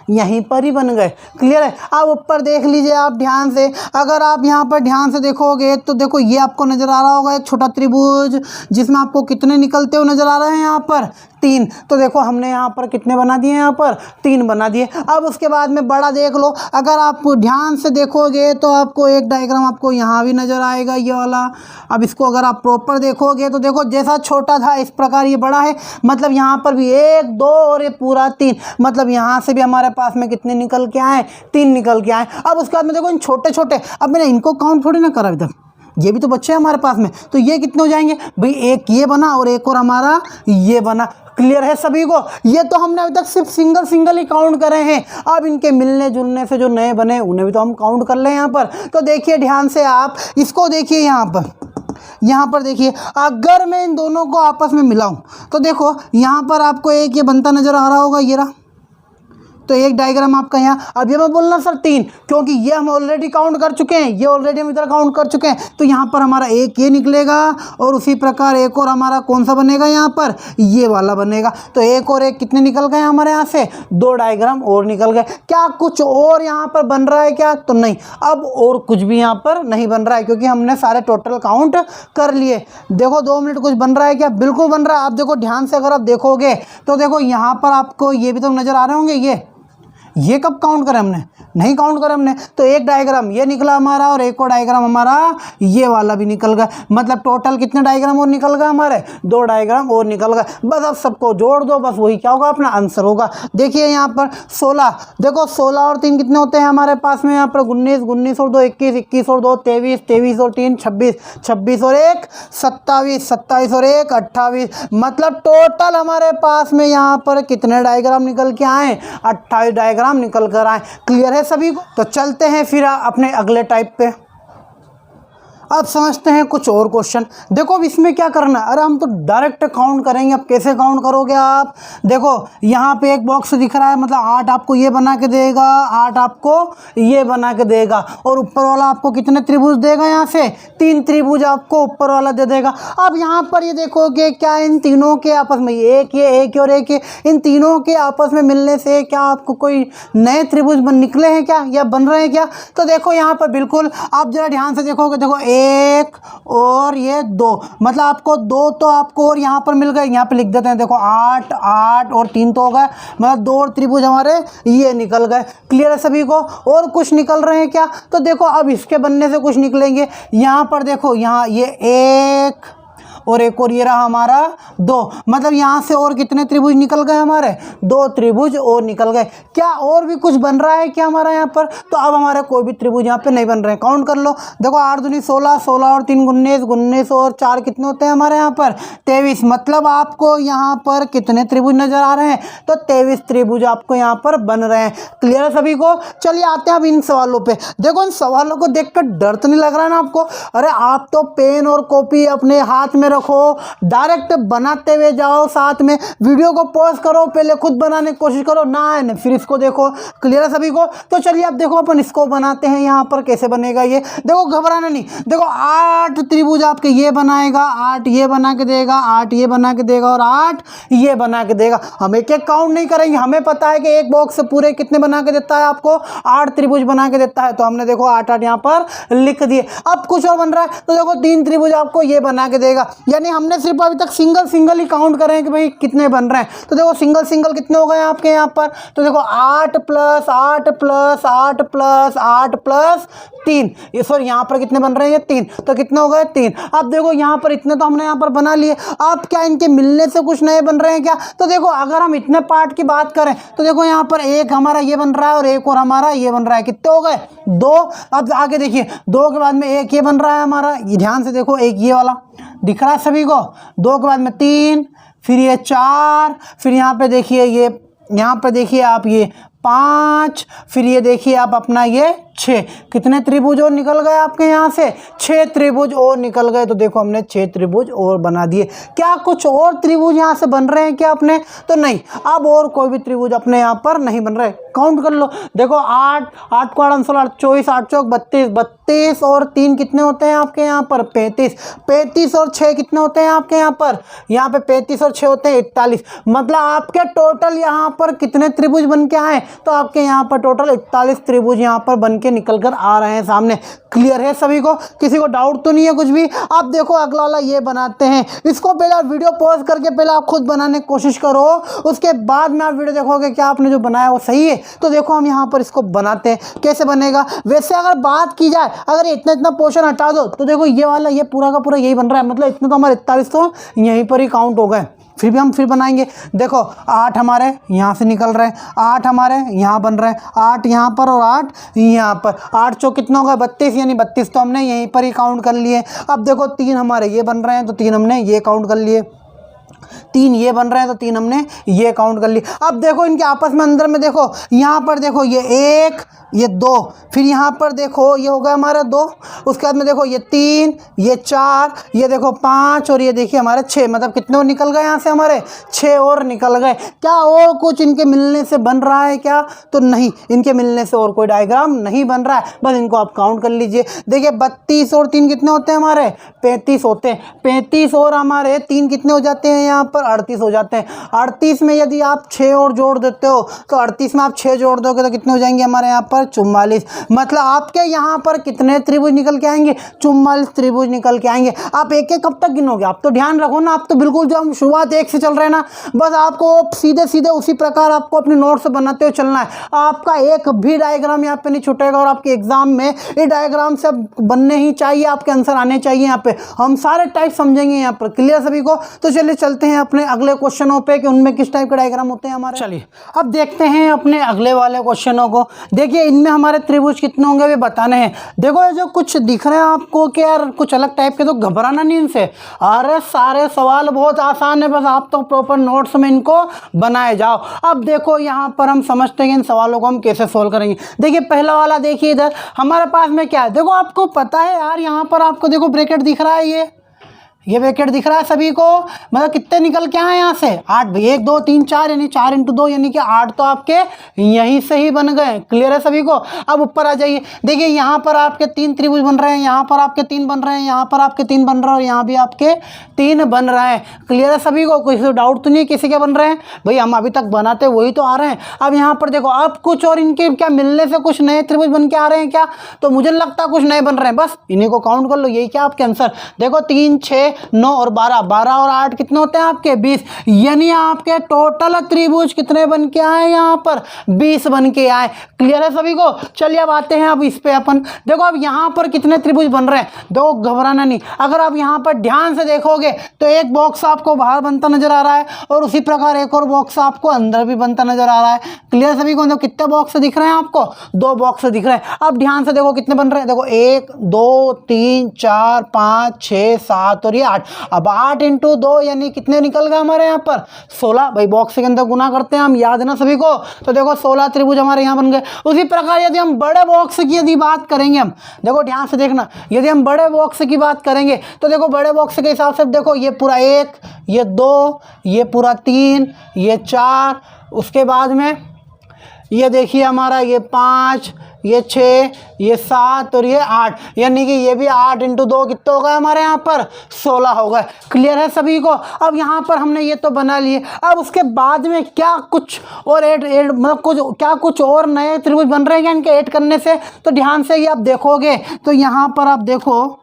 Speaker 1: यहीं पर ही बन गए। क्लियर है। अब ऊपर देख लीजिए आप ध्यान से, अगर आप यहाँ पर ध्यान से देखोगे तो देखो ये आपको नज़र आ रहा होगा एक छोटा त्रिभुज, जिसमें आपको कितने निकलते हुए नज़र आ रहे हैं यहाँ पर, 3। तो देखो हमने यहाँ पर कितने बना दिए, यहाँ पर 3 बना दिए। अब उसके बाद में बड़ा देख लो, अगर आप ध्यान से देखोगे तो आपको एक डायग्राम आपको यहाँ भी नज़र आएगा, ये वाला। अब इसको अगर आप प्रॉपर देखोगे तो देखो जैसा छोटा था इस प्रकार ये बड़ा है। मतलब यहाँ पर भी 1 2 और ये पूरा 3। मतलब यहाँ से भी हमारे पास में कितने निकल के आए, 3 निकल के आए। अब उसके बाद में देखो इन छोटे छोटे, अब मैंने इनको काउंट थोड़ी ना करा अभी तक, ये भी तो बच्चे हैं हमारे पास में, तो ये कितने हो जाएंगे भाई, एक ये बना और एक और हमारा ये बना। क्लियर है सभी को। ये तो हमने अभी तक सिर्फ सिंगल ही काउंट करे हैं। अब इनके मिलने जुलने से जो नए बने उन्हें भी तो हम काउंट कर लें यहाँ पर। तो देखिए ध्यान से आप इसको देखिए, यहाँ पर देखिए, अगर मैं इन दोनों को आपस में मिलाऊं तो देखो यहाँ पर आपको एक ये बनता नजर आ रहा होगा, ये रहा। तो एक डायग्राम आपका यहाँ। अब ये मैं बोलना सर 3, क्योंकि ये हम ऑलरेडी काउंट कर चुके हैं, ये ऑलरेडी हम इधर काउंट कर चुके हैं। तो यहाँ पर हमारा एक ये निकलेगा और उसी प्रकार एक और हमारा कौन सा बनेगा, यहाँ पर ये वाला बनेगा। तो एक और एक कितने निकल गए हमारे यहाँ से, 2 डायग्राम और निकल गए। क्या कुछ और यहाँ पर बन रहा है क्या, तो नहीं, अब और कुछ भी यहाँ पर नहीं बन रहा है, क्योंकि हमने सारे टोटल काउंट कर लिए। देखो 2 मिनट कुछ बन रहा है क्या, बिल्कुल बन रहा है। आप देखो ध्यान से, अगर आप देखोगे तो देखो यहाँ पर आपको ये भी तो नज़र आ रहे होंगे, ये कब काउंट करें हमने, नहीं काउंट करें हमने। तो एक डायग्राम ये निकला हमारा और एक और डायग्राम हमारा ये वाला भी निकल गया। मतलब टोटल कितने डायग्राम और निकल गए हमारे, 2 डायग्राम और निकल गए। बस अब सबको जोड़ दो, बस वही क्या होगा, अपना आंसर होगा। देखिए यहाँ पर 16, देखो 16 और 3 कितने होते हैं हमारे पास में, यहाँ पर 19, 19 और 2 21, 21 और 2 23, 23 और 3 26, 26 और 1 27, 27 और 1 28। मतलब टोटल हमारे पास में यहाँ पर कितने डायग्राम निकल के आए, 28 डायग्राम निकल कर आए। क्लियर है सभी को। तो चलते हैं फिर अपने अगले टाइप पे। अब समझते हैं कुछ और क्वेश्चन। देखो अब इसमें क्या करना है, अरे हम तो डायरेक्ट काउंट करेंगे। अब कैसे काउंट करोगे आप, देखो यहाँ पे एक बॉक्स दिख रहा है, मतलब 8 आपको ये बना के देगा, 8 आपको ये बना के देगा, और ऊपर वाला आपको कितने त्रिभुज देगा, यहाँ से 3 त्रिभुज आपको ऊपर वाला दे देगा। अब यहाँ पर ये देखोगे क्या इन तीनों के आपस में, एक ये और एक ये, इन तीनों के आपस में मिलने से क्या आपको कोई नए त्रिभुज निकले हैं क्या, या बन रहे हैं क्या। तो देखो यहाँ पर बिल्कुल आप जरा ध्यान से देखोगे, देखो 1 और ये 2, मतलब आपको 2 तो आपको और यहाँ पर मिल गए। यहाँ पे लिख देते हैं, देखो 8 8 और 3 तो हो गए, मतलब 2 और त्रिभुज हमारे ये निकल गए। क्लियर है सभी को। और कुछ निकल रहे हैं क्या, तो देखो अब इसके बनने से कुछ निकलेंगे। यहाँ पर देखो, यहाँ ये 1 और एक और ये रहा हमारा 2, मतलब यहाँ से और कितने त्रिभुज निकल गए हमारे, 2 त्रिभुज और निकल गए। क्या और भी कुछ बन रहा है क्या हमारा यहाँ पर, तो अब हमारे कोई भी त्रिभुज यहाँ पे नहीं बन रहे हैं। काउंट कर लो, देखो 8 दूनी 16, 16 और 3 19, 19 और 4 कितने होते हैं हमारे यहाँ पर 23। मतलब आपको यहाँ पर कितने त्रिभुज नजर आ रहे हैं, तो 23 त्रिभुज आपको यहाँ पर बन रहे हैं। क्लियर है सभी को। चलिए आते हैं अब इन सवालों पे। देखो इन सवालों को देख कर डर तो नहीं लग रहा है ना आपको, अरे आप तो पेन और कॉपी अपने हाथ में रखो, डायरेक्ट बनाते हुए जाओ, साथ में वीडियो को पॉज करो, पहले खुद बनाने की कोशिश करो ना, फिर इसको देखो। क्लियर है सभी को? तो चलिए अब देखो अपन इसको बनाते हैं। यहाँ पर कैसे बनेगा ये देखो, घबराना नहीं। देखो 8 त्रिभुज आपके ये बनाएगा, 8 ये बना के देगा, 8 ये बना के देगा और 8 ये बना के देगा। हम एक एक काउंट नहीं करेंगे, हमें पता है कि एक बॉक्स से पूरे कितने बना के देता है आपको, 8 त्रिभुज बना के देता है। तो हमने देखो 8 यहाँ पर लिख दिए। अब कुछ और बन रहा है, तो देखो 3 त्रिभुज आपको ये बना के देगा। यानी हमने सिर्फ अभी तक सिंगल ही काउंट कर रहे हैं कि भाई कितने बन रहे हैं। तो देखो सिंगल कितने हो गए आपके यहाँ पर, तो देखो 8 प्लस 8 प्लस 8 प्लस 8 प्लस 3, ये सॉरी यहाँ पर कितने बन रहे हैं, ये 3, तो कितने हो गए 3। अब देखो यहाँ पर इतने तो हमने यहाँ पर बना लिए। अब क्या इनके मिलने से कुछ नए बन रहे हैं क्या? तो देखो अगर हम इतने पार्ट की बात करें तो देखो यहाँ पर एक हमारा ये बन रहा है और एक और हमारा ये बन रहा है। कितने हो गए? 2। अब आगे देखिए 2 के बाद में एक ये बन रहा है हमारा, ये ध्यान से देखो, एक ये वाला दिख रहा है सभी को। 2 के बाद में 3, फिर ये 4, फिर यहाँ पे देखिए ये, यहाँ पे देखिए आप ये 5, फिर ये देखिए आप अपना ये 6। कितने त्रिभुज और निकल गए आपके यहाँ से? 6 त्रिभुज और निकल गए। तो देखो हमने 6 त्रिभुज और बना दिए। क्या कुछ और त्रिभुज यहाँ से बन रहे हैं क्या अपने? तो नहीं, अब और कोई भी त्रिभुज अपने यहाँ पर नहीं बन रहे। काउंट कर लो, देखो 8 को 8 16 24, 8 चौक 32, 32 और 3 कितने होते हैं आपके यहाँ पर? 35, 35 और 6 कितने होते हैं आपके यहाँ पर? यहाँ पे 35 और 6 होते हैं 41। मतलब आपके टोटल यहाँ पर कितने त्रिभुज बन के आए? तो आपके यहाँ पर टोटल 41 त्रिभुज यहाँ पर बन के निकल कर आ रहे हैं सामने। क्लियर है सभी को? किसी को डाउट तो नहीं है कुछ भी? अब देखो अगला वाला ये बनाते हैं। इसको पहले वीडियो पॉज करके पहले आप खुद बनाने की कोशिश करो, उसके बाद में आप वीडियो देखोगे क्या आपने जो बनाया वो सही है। तो देखो हम यहाँ पर इसको बनाते हैं। कैसे बनेगा? वैसे अगर बात की जाए, अगर इतना पोर्शन हटा दो तो देखो ये वाला ये पूरा का पूरा यही बन रहा है। मतलब इतने तो हमारे 41 तो यहीं पर ही काउंट हो गए। फिर भी हम फिर बनाएंगे। देखो 8 हमारे यहाँ से निकल रहे हैं, 8 हमारे यहाँ बन रहे हैं, 8 यहाँ पर और 8 यहाँ पर। 8 चौक कितना होगा? 32, यानी 32 तो हमने यहीं पर ही काउंट कर लिए। अब देखो 3 हमारे ये बन रहे हैं, तो 3 हमने ये काउंट कर लिए। 3 ये बन रहे हैं, तो 3 हमने ये काउंट कर लिए। अब देखो इनके आपस में अंदर में देखो, यहाँ पर देखो ये 1, ये 2, फिर यहाँ पर देखो ये हो गया हमारा 2, उसके बाद में देखो ये 3, ये 4, ये देखो 5 और ये देखिए हमारे 6। मतलब कितने और निकल गए यहाँ से? हमारे 6 और निकल गए। क्या और कुछ इनके मिलने से बन रहा है क्या? तो नहीं, इनके मिलने से और कोई डायग्राम नहीं बन रहा है। बस इनको आप काउंट कर लीजिए। देखिए 32 और 3 कितने होते हैं हमारे? 35 होते हैं। 35 और हमारे 3 कितने हो जाते हैं यहाँ पर? 38 हो जाते हैं। 38 में यदि आप 6 और जोड़ देते हो तो 38 में आप 6 जोड़ दोगे तो कितने हो जाएंगे हमारे यहाँ पर? 44। मतलब आपके यहाँ पर कितने त्रिभुज निकल के आएंगे? 44 त्रिभुज निकल के आएंगे। आप एक एक कब तक गिनोगे? आप तो ध्यान रखो ना, आप तो बिल्कुल जो हम शुरुआत 1 से चल रहे हैं ना, बस आपको सीधे उसी प्रकार आपको अपने नोट्स बनाते हुए चलना है। आपका एक भी डायग्राम यहाँ पे नहीं छूटेगा और आपके एग्जाम में ये डायग्राम से बनने ही चाहिए, आपके आंसर आने चाहिए। यहाँ पे हम सारे टाइप समझेंगे यहाँ पर। क्लियर सभी को? तो चलिए चलते हैं अपने अगले क्वेश्चनों पे कि उनमें किस टाइप के डायग्राम होते हैं हमारे। चलिए अब देखते हैं अपने अगले वाले क्वेश्चनों को। देखिए इनमें हमारे त्रिभुज कितने होंगे वे बताने हैं। देखो ये जो कुछ दिख रहे हैं आपको कि यार कुछ अलग टाइप के, तो घबराना नहीं इनसे। अरे सारे सवाल बहुत आसान है, बस आप तो प्रॉपर नोट्स में इनको बनाए जाओ। अब देखो यहाँ पर हम समझते हैं इन सवालों को हम कैसे सोल्व करेंगे। देखिए पहला वाला देखिए, इधर हमारे पास में क्या है? देखो आपको पता है यार, यहाँ पर आपको देखो ब्रैकेट दिख रहा है, ये ब्रैकेट दिख रहा है सभी को। मतलब कितने निकल के आए यहाँ से? 8 भाई, 1 2 3 4, यानी 4 × 2 यानी कि 8 तो आपके यहीं से ही बन गए। क्लियर है सभी को? अब ऊपर आ जाइए। देखिए यहाँ पर आपके 3 त्रिभुज बन रहे हैं, यहाँ पर आपके 3 बन रहे हैं, यहाँ पर आपके 3 बन रहे हैं और यहाँ भी आपके 3 बन रहे हैं। क्लियर है सभी को? कोई डाउट तो नहीं है किसी के बन रहे हैं? भाई हम अभी तक बनाते वही तो आ रहे हैं। अब यहाँ पर देखो, अब कुछ और इनके क्या मिलने से कुछ नए त्रिभुज बन के आ रहे हैं क्या? तो मुझे लगता है कुछ नए बन रहे हैं। बस इन्हीं को काउंट कर लो, यही क्या आपके आंसर। देखो 3 6 9 और 12, 12 और 8 कितने होते हैं आपके? 20। यानी आपके टोटल त्रिभुज कितने बन के आए यहाँ पर? 20 बन के आए। क्लियर है सभी को? चलिए अब आते हैं अब इस पे अपन। देखो अब यहाँ पर कितने त्रिभुज बन रहे हैं, देखो घबराना नहीं। अगर आप यहाँ पर ध्यान से देखोगे तो एक बॉक्स आपको बाहर बनता नजर आ रहा है और उसी प्रकार एक और बॉक्स आपको अंदर भी बनता नजर आ रहा है। क्लियर सभी को? कितने बॉक्स दिख रहे हैं आपको? 2 बॉक्स दिख रहे हैं। अब ध्यान से देखो कितने बन रहे हैं। देखो 1 2 3 4 5 6 7 और ये 8। अब 8 × 2 यानी कितने निकल गए हमारे यहाँ पर 16। भाई बॉक्स के अंदर गुना करते हैं हम, याद है ना सभी को। तो देखो 16 त्रिभुज हमारे यहाँ बन गए। उसी प्रकार यदि हम बड़े बॉक्स की यदि बात करेंगे, हम देखो ध्यान से देखना, यदि हम बड़े बॉक्स की बात करेंगे तो देखो बड़े बॉक्स के हिसाब से देखो ये पूरा 1, ये 2, ये पूरा 3, ये 4, उसके बाद में ये देखिए हमारा ये 5, ये 6, ये 7 और ये 8, यानी कि ये भी 8 × 2 कितने हो गए हमारे यहाँ पर 16 हो गए। क्लियर है सभी को। अब यहाँ पर हमने ये तो बना लिए। अब उसके बाद में क्या कुछ और ऐड मतलब कुछ और नए त्रिभुज बन रहे हैं क्या इनके ऐड करने से? तो ध्यान से ये आप देखोगे तो यहाँ पर आप देखो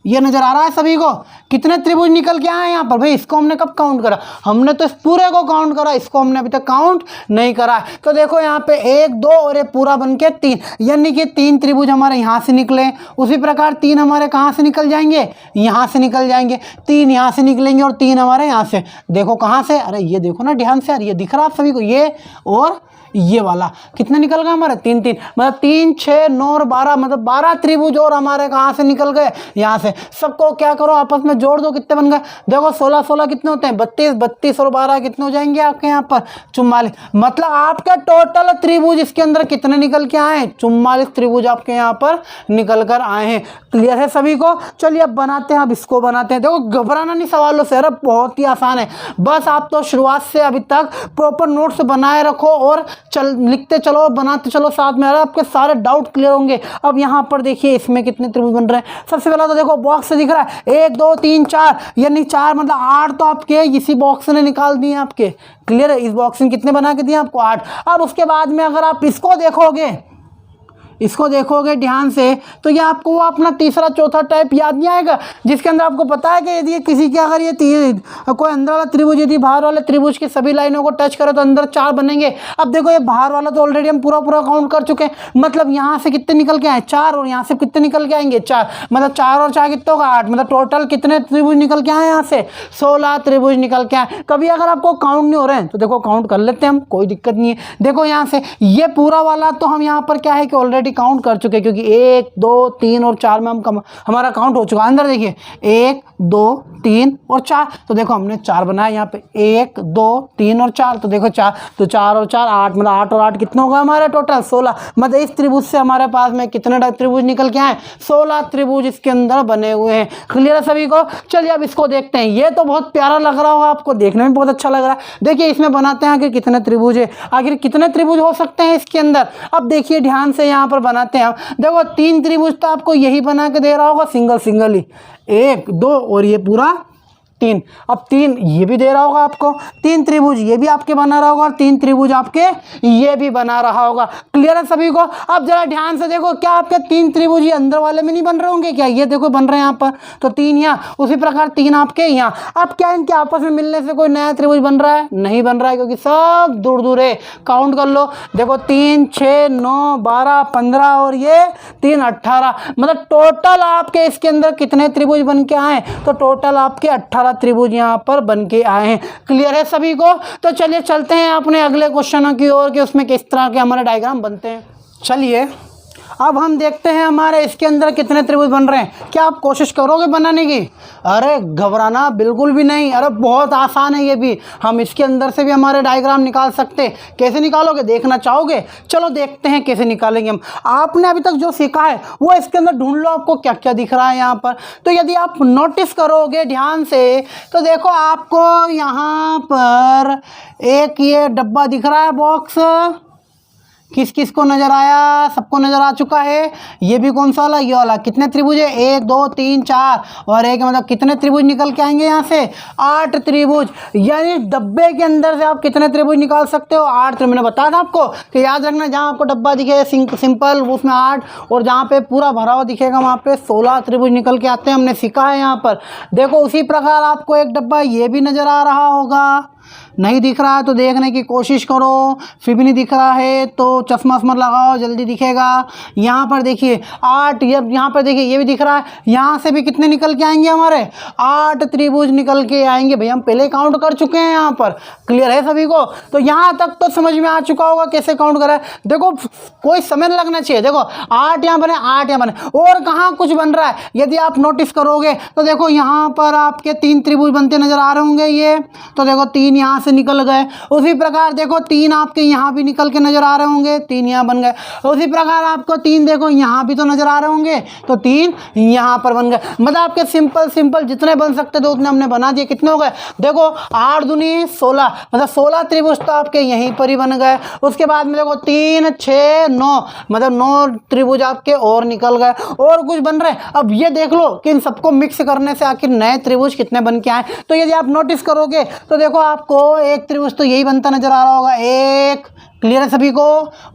Speaker 1: ये नजर आ रहा है सभी को कितने त्रिभुज निकल के आए यहाँ पर। भाई इसको हमने कब काउंट करा? हमने तो इस पूरे को काउंट करा, इसको हमने अभी तक काउंट नहीं करा। तो देखो यहाँ पे 1, 2 और ये पूरा बन के 3, यानी कि 3 त्रिभुज हमारे यहाँ से निकले। उसी प्रकार 3 हमारे कहाँ से निकल जाएंगे? यहाँ से निकल जाएंगे। 3 यहाँ से निकलेंगे और 3 हमारे यहाँ से। देखो कहाँ से? अरे ये देखो ना ध्यान से यार, ये दिख रहा है आप सभी को, ये और ये वाला कितने निकल गए हमारे? 3 3, मतलब 3 6 9 और 12, मतलब 12 त्रिभुज और हमारे कहाँ से निकल गए? यहाँ से। सबको क्या करो आपस में जोड़ दो, कितने बन गए? देखो 16 16 कितने होते हैं? 32 32 और 12 कितने हो जाएंगे आपके यहाँ पर? 44। मतलब आपके टोटल त्रिभुज इसके अंदर कितने निकल के आए? 44 त्रिभुज आपके यहाँ पर निकल कर आए हैं। क्लियर है सभी को? चलिए अब बनाते हैं, अब इसको बनाते हैं। देखो घबराना नहीं सवालों से, अरे बहुत ही आसान है। बस आप तो शुरुआत से अभी तक प्रॉपर नोट्स बनाए रखो और लिखते चलो, बनाते चलो साथ में, अरे आपके सारे डाउट क्लियर होंगे। अब यहाँ पर देखिए इसमें कितने त्रिभुज बन रहे हैं। सबसे पहला तो देखो बॉक्स से दिख रहा है 1 2 3 4, यानी 4 मतलब 8 तो आपके इसी बॉक्स ने निकाल दिए आपके। क्लियर है? इस बॉक्स ने कितने बना के दिए आपको? 8। अब उसके बाद में अगर आप इसको देखोगे ध्यान से तो ये आपको वो अपना तीसरा चौथा टाइप याद नहीं आएगा, जिसके अंदर आपको पता है कि यदि किसी के अगर ये कोई अंदर वाला त्रिभुज यदि बाहर वाले त्रिभुज की सभी लाइनों को टच करे तो अंदर 4 बनेंगे। अब देखो ये बाहर वाला तो ऑलरेडी हम पूरा काउंट कर चुके हैं, मतलब यहाँ से कितने निकल के आए? 4, और यहाँ से कितने निकल के आएंगे? 4, मतलब 4 और 4 कितने होगा? 8, मतलब टोटल कितने त्रिभुज निकल के आए यहाँ से? 16 त्रिभुज निकल के आए। कभी अगर आपको काउंट नहीं हो रहे हैं तो देखो काउंट कर लेते हैं हम, कोई दिक्कत नहीं है। देखो यहाँ से ये पूरा वाला तो हम यहाँ पर क्या है कि ऑलरेडी काउंट कर चुके, क्योंकि 1 2 3 और 4 में हम हमारा काउंट हो चुका। अंदर देखिए 1 2 3 और 4, तो देखो हमने 4 बनाया यहाँ पे, 1 2 3 और 4, तो देखो 4, तो 4 और 4 8, मतलब 8 और 8 कितना होगा हमारा टोटल? 16। मतलब इस त्रिभुज से हमारे पास में कितने त्रिभुज निकल के आए? 16 त्रिभुज इसके अंदर बने हुए हैं। क्लियर है सभी को? चलिए अब इसको देखते हैं। ये तो बहुत प्यारा लग रहा होगा आपको, देखने में बहुत अच्छा लग रहा है। देखिए इसमें बनाते हैं आखिर कितने त्रिभुज है, आखिर कितने त्रिभुज हो सकते हैं इसके अंदर। अब देखिए ध्यान से यहाँ पर बनाते हैं। देखो 3 त्रिभुज तो आपको यही बना के दे रहा होगा सिंगल ही, 1 2 और ये पूरा 3। अब 3 ये भी दे रहा होगा आपको, 3 त्रिभुज ये भी आपके बना रहा होगा और 3 त्रिभुज आपके ये भी बना रहा होगा। क्लियर है सभी को? अब जरा ध्यान से देखो, क्या आपके 3 त्रिभुज ये अंदर वाले में नहीं बन रहे होंगे क्या? ये देखो बन रहे हैं यहाँ पर, तो 3 यहाँ, उसी प्रकार 3 आपके यहाँ। अब क्या इनके आपस में मिलने से कोई नया त्रिभुज बन रहा है? नहीं बन रहा है, क्योंकि सब दूर दूर है। काउंट कर लो, देखो 3 6 9 12 15 और ये 3 18, मतलब टोटल आपके इसके अंदर कितने त्रिभुज बन के आए? तो टोटल आपके 18 त्रिभुज यहाँ पर बन के आए हैं। क्लियर है सभी को? तो चलिए चलते हैं अपने अगले क्वेश्चनों की ओर कि उसमें किस तरह के हमारे डायग्राम बनते हैं। चलिए अब हम देखते हैं हमारे इसके अंदर कितने त्रिभुज बन रहे हैं। क्या आप कोशिश करोगे बनाने की? अरे घबराना बिल्कुल भी नहीं, अरे बहुत आसान है ये भी। हम इसके अंदर से भी हमारे डायग्राम निकाल सकते। कैसे निकालोगे? देखना चाहोगे? चलो देखते हैं कैसे निकालेंगे हम। आपने अभी तक जो सीखा है वो इसके अंदर ढूंढ लो, आपको क्या क्या दिख रहा है यहाँ पर। तो यदि आप नोटिस करोगे ध्यान से तो देखो आपको यहाँ पर एक ये डब्बा दिख रहा है, बॉक्स। किस किस को नजर आया? सबको नजर आ चुका है। ये भी कौन सा वाला? ये वाला। कितने त्रिभुज है? 1 2 3 4 और एक, मतलब कितने त्रिभुज निकल के आएंगे यहाँ से? 8 त्रिभुज। यानी डब्बे के अंदर से आप कितने त्रिभुज निकाल सकते हो? 8 त्रिभुज। मैंने बताया था आपको कि याद रखना, जहाँ आपको डब्बा दिखे सिंपल उसमें 8, और जहाँ पे पूरा भरा हुआ दिखेगा वहाँ पे 16 त्रिभुज निकल के आते हैं। हमने सीखा है यहाँ पर। देखो उसी प्रकार आपको एक डब्बा ये भी नजर आ रहा होगा, नहीं दिख रहा है तो देखने की कोशिश करो, फिर भी नहीं दिख रहा है तो चश्मा वश्मा लगाओ, जल्दी दिखेगा। यहाँ पर देखिए 8, यहाँ पर देखिए ये भी दिख रहा है। यहाँ से भी कितने निकल के आएंगे हमारे 8 त्रिभुज निकल के आएंगे। भैया हम पहले काउंट कर चुके हैं यहाँ पर, क्लियर है सभी को। तो यहाँ तक तो समझ में आ चुका होगा कैसे काउंट करा है। देखो कोई समय नहीं लगना चाहिए। देखो 8 यहाँ बने, 8 यहाँ बने, और कहाँ कुछ बन रहा है। यदि आप नोटिस करोगे तो देखो यहाँ पर आपके 3 त्रिभुज बनते नजर आ रहे होंगे ये, तो देखो 3 यहाँ से निकल गए। उसी प्रकार देखो 3 आपके यहाँ भी निकल के नजर आ रहे होंगे, 3 यहाँ बन गए। उसी प्रकार आपको 3 देखो यहाँ भी तो नजर आ रहे होंगे, तो 3 यहाँ पर बन गए। मतलब आपके सिंपल जितने बन सकते थे उतने हमने बना दिए। कितने हो गए देखो 8 दूनी 16, मतलब 16 त्रिभुज तो आपके यहीं पर ही बन गए। उसके बाद में देखो 3 6 9, मतलब 9 त्रिभुज आपके और निकल गए, और कुछ बन रहे। अब ये देख लो कि इन सबको मिक्स करने से आखिर नए त्रिभुज कितने बन के आए। तो यदि आप नोटिस करोगे तो देखो आपको एक त्रिभुज तो यही बनता नजर आ रहा होगा, एक, क्लियर है सभी को,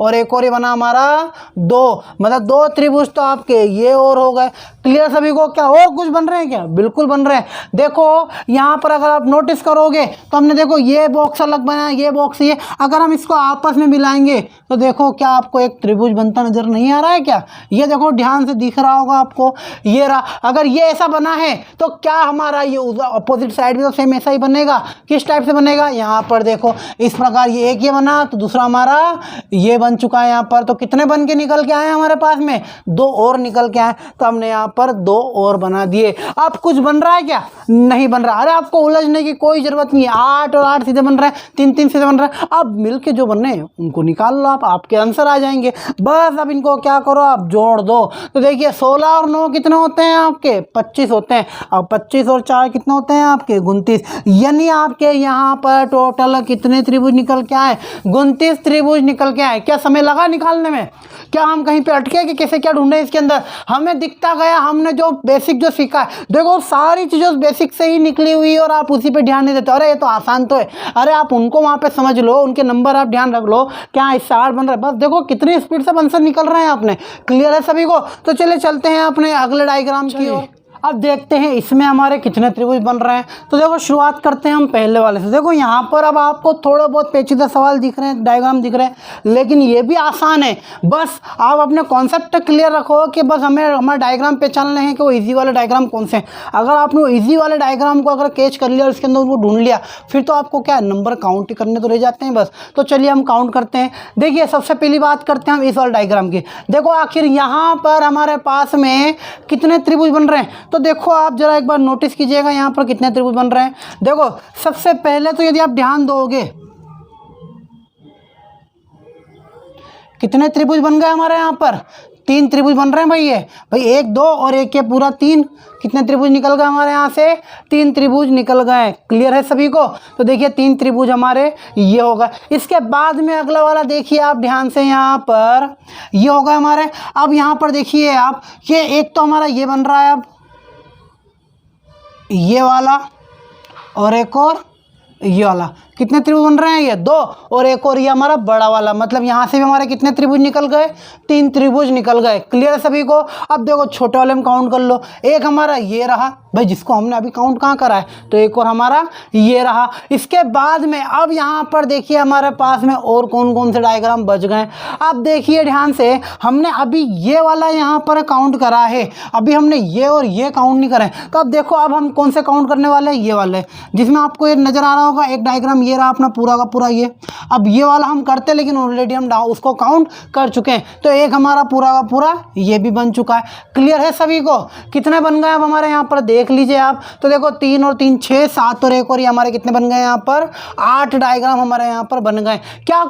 Speaker 1: और एक और ये बना हमारा 2, मतलब 2 त्रिभुज तो आपके ये और हो गए। क्लियर सभी को। क्या और कुछ बन रहे हैं क्या? बिल्कुल बन रहे हैं। देखो यहाँ पर अगर आप नोटिस करोगे तो हमने देखो ये बॉक्स अलग बनाया, ये बॉक्स, ये अगर हम इसको आपस में मिलाएंगे तो देखो क्या आपको एक त्रिभुज बनता नजर नहीं आ रहा है क्या? ये देखो ध्यान से दिख रहा होगा आपको, ये रहा। अगर ये ऐसा बना है तो क्या हमारा ये अपोजिट साइड भी तो सेम ऐसा ही बनेगा। किस टाइप से बनेगा? यहाँ पर देखो इस प्रकार, ये एक ये बना तो दूसरा हमारा ये बन चुका है यहाँ पर। तो कितने बन के निकल के आए हमारे पास में? 2 और निकल के आए, तो हमने यहाँ पर 2 और बना दिए। अब कुछ बन रहा है क्या? नहीं बन रहा। अरे आपको उलझने की कोई जरूरत नहीं है, 8 और 8 सीधे बन रहा है, 3 3 सीधे बन रहा है। अब मिलके जो बन रहे हैं उनको निकाल लो आप, आपके आंसर आ जाएंगे। बस अब इनको क्या करो, आप जोड़ दो। तो देखिए 16 और 9 कितने होते हैं आपके? 25 होते हैं। अब 25 और 4 कितने होते हैं आपके? 29। यानी आपके यहाँ पर टोटल कितने त्रिभुज निकल के आए? 29 त्रिभुज निकल के आए। क्या समय लगा निकालने में? क्या हम कहीं पे अटके कि कैसे क्या ढूंढे इसके अंदर? हमें दिखता गया, हमने जो बेसिक जो सीखा है, देखो सारी चीज़ें बेसिक से ही निकली हुई, और आप उसी पे ध्यान नहीं देते। अरे ये तो आसान तो है, अरे आप उनको वहाँ पे समझ लो, उनके नंबर आप ध्यान रख लो, क्या इससे 8 बन रहा है। बस देखो कितनी स्पीड से आंसर निकल रहे हैं आपने। क्लियर है सभी को? तो चलिए चलते हैं अपने अगले डायग्राम की ओर। अब देखते हैं इसमें हमारे कितने त्रिभुज बन रहे हैं। तो देखो शुरुआत करते हैं हम पहले वाले से। देखो यहाँ पर अब आपको थोड़ा बहुत पेचीदा सवाल दिख रहे हैं, डायग्राम दिख रहे हैं, लेकिन ये भी आसान है। बस आप अपने कॉन्सेप्ट क्लियर रखो कि बस हमें हमारे डायग्राम पहचानने हैं कि वो इजी वाले डायग्राम कौन से हैं। अगर आपने इजी वाले डायग्राम को अगर कैच कर लिया और इसके अंदर उनको ढूंढ लिया, फिर तो आपको क्या नंबर काउंट करने तो रह जाते हैं बस। तो चलिए हम काउंट करते हैं। देखिए सबसे पहली बात करते हैं हम इस वाले डायग्राम की। देखो आखिर यहाँ पर हमारे पास में कितने त्रिभुज बन रहे हैं। तो देखो आप जरा एक बार नोटिस कीजिएगा यहाँ पर कितने त्रिभुज बन रहे हैं। देखो सबसे पहले तो यदि आप ध्यान दोगे, कितने त्रिभुज बन गए हमारे यहाँ पर? 3 त्रिभुज बन रहे हैं भाई। ये भाई 1 2 और 1 ये पूरा 3, कितने त्रिभुज निकल गए हमारे यहाँ से? 3 त्रिभुज निकल गए। क्लियर है सभी को? तो देखिए 3 त्रिभुज हमारे ये होगा। इसके बाद में अगला वाला देखिए आप ध्यान से, यहाँ पर ये होगा हमारे। अब यहाँ पर देखिए आप, ये एक तो हमारा ये बन रहा है, अब ये वाला, और एक और ये वाला। कितने त्रिभुज बन रहे हैं? ये 2, और एक और ये हमारा बड़ा वाला। मतलब यहाँ से भी हमारे कितने त्रिभुज निकल गए? 3 त्रिभुज निकल गए। क्लियर है सभी को? अब देखो छोटे वाले में काउंट कर लो। एक हमारा ये रहा भाई, जिसको हमने अभी काउंट कहाँ करा है, तो एक और हमारा ये रहा। इसके बाद में अब यहाँ पर देखिए हमारे पास में और कौन कौन से डायग्राम बच गए। अब देखिए ध्यान से, हमने अभी ये वाला यहाँ पर काउंट करा है, अभी हमने ये और ये काउंट नहीं करे। तो अब देखो अब हम कौन से काउंट करने वाले हैं? ये वाले, जिसमें आपको ये नज़र आ रहा होगा एक डायग्राम ये रहा अपना पूरा का पूरा ये। अब ये वाला हम करते, लेकिन ऑलरेडी हम उसको काउंट कर चुके हैं, तो एक हमारा पूरा का पूरा ये भी बन चुका है। क्लियर है सभी को? कितने बन गए अब हमारे यहाँ पर देख लीजिए आप। तो देखो 3 और 3 6 7 और एक और ये हमारे कितने बन गए यहाँ पर? 8 डायग्राम हमारे यहाँ पर बन गए। क्या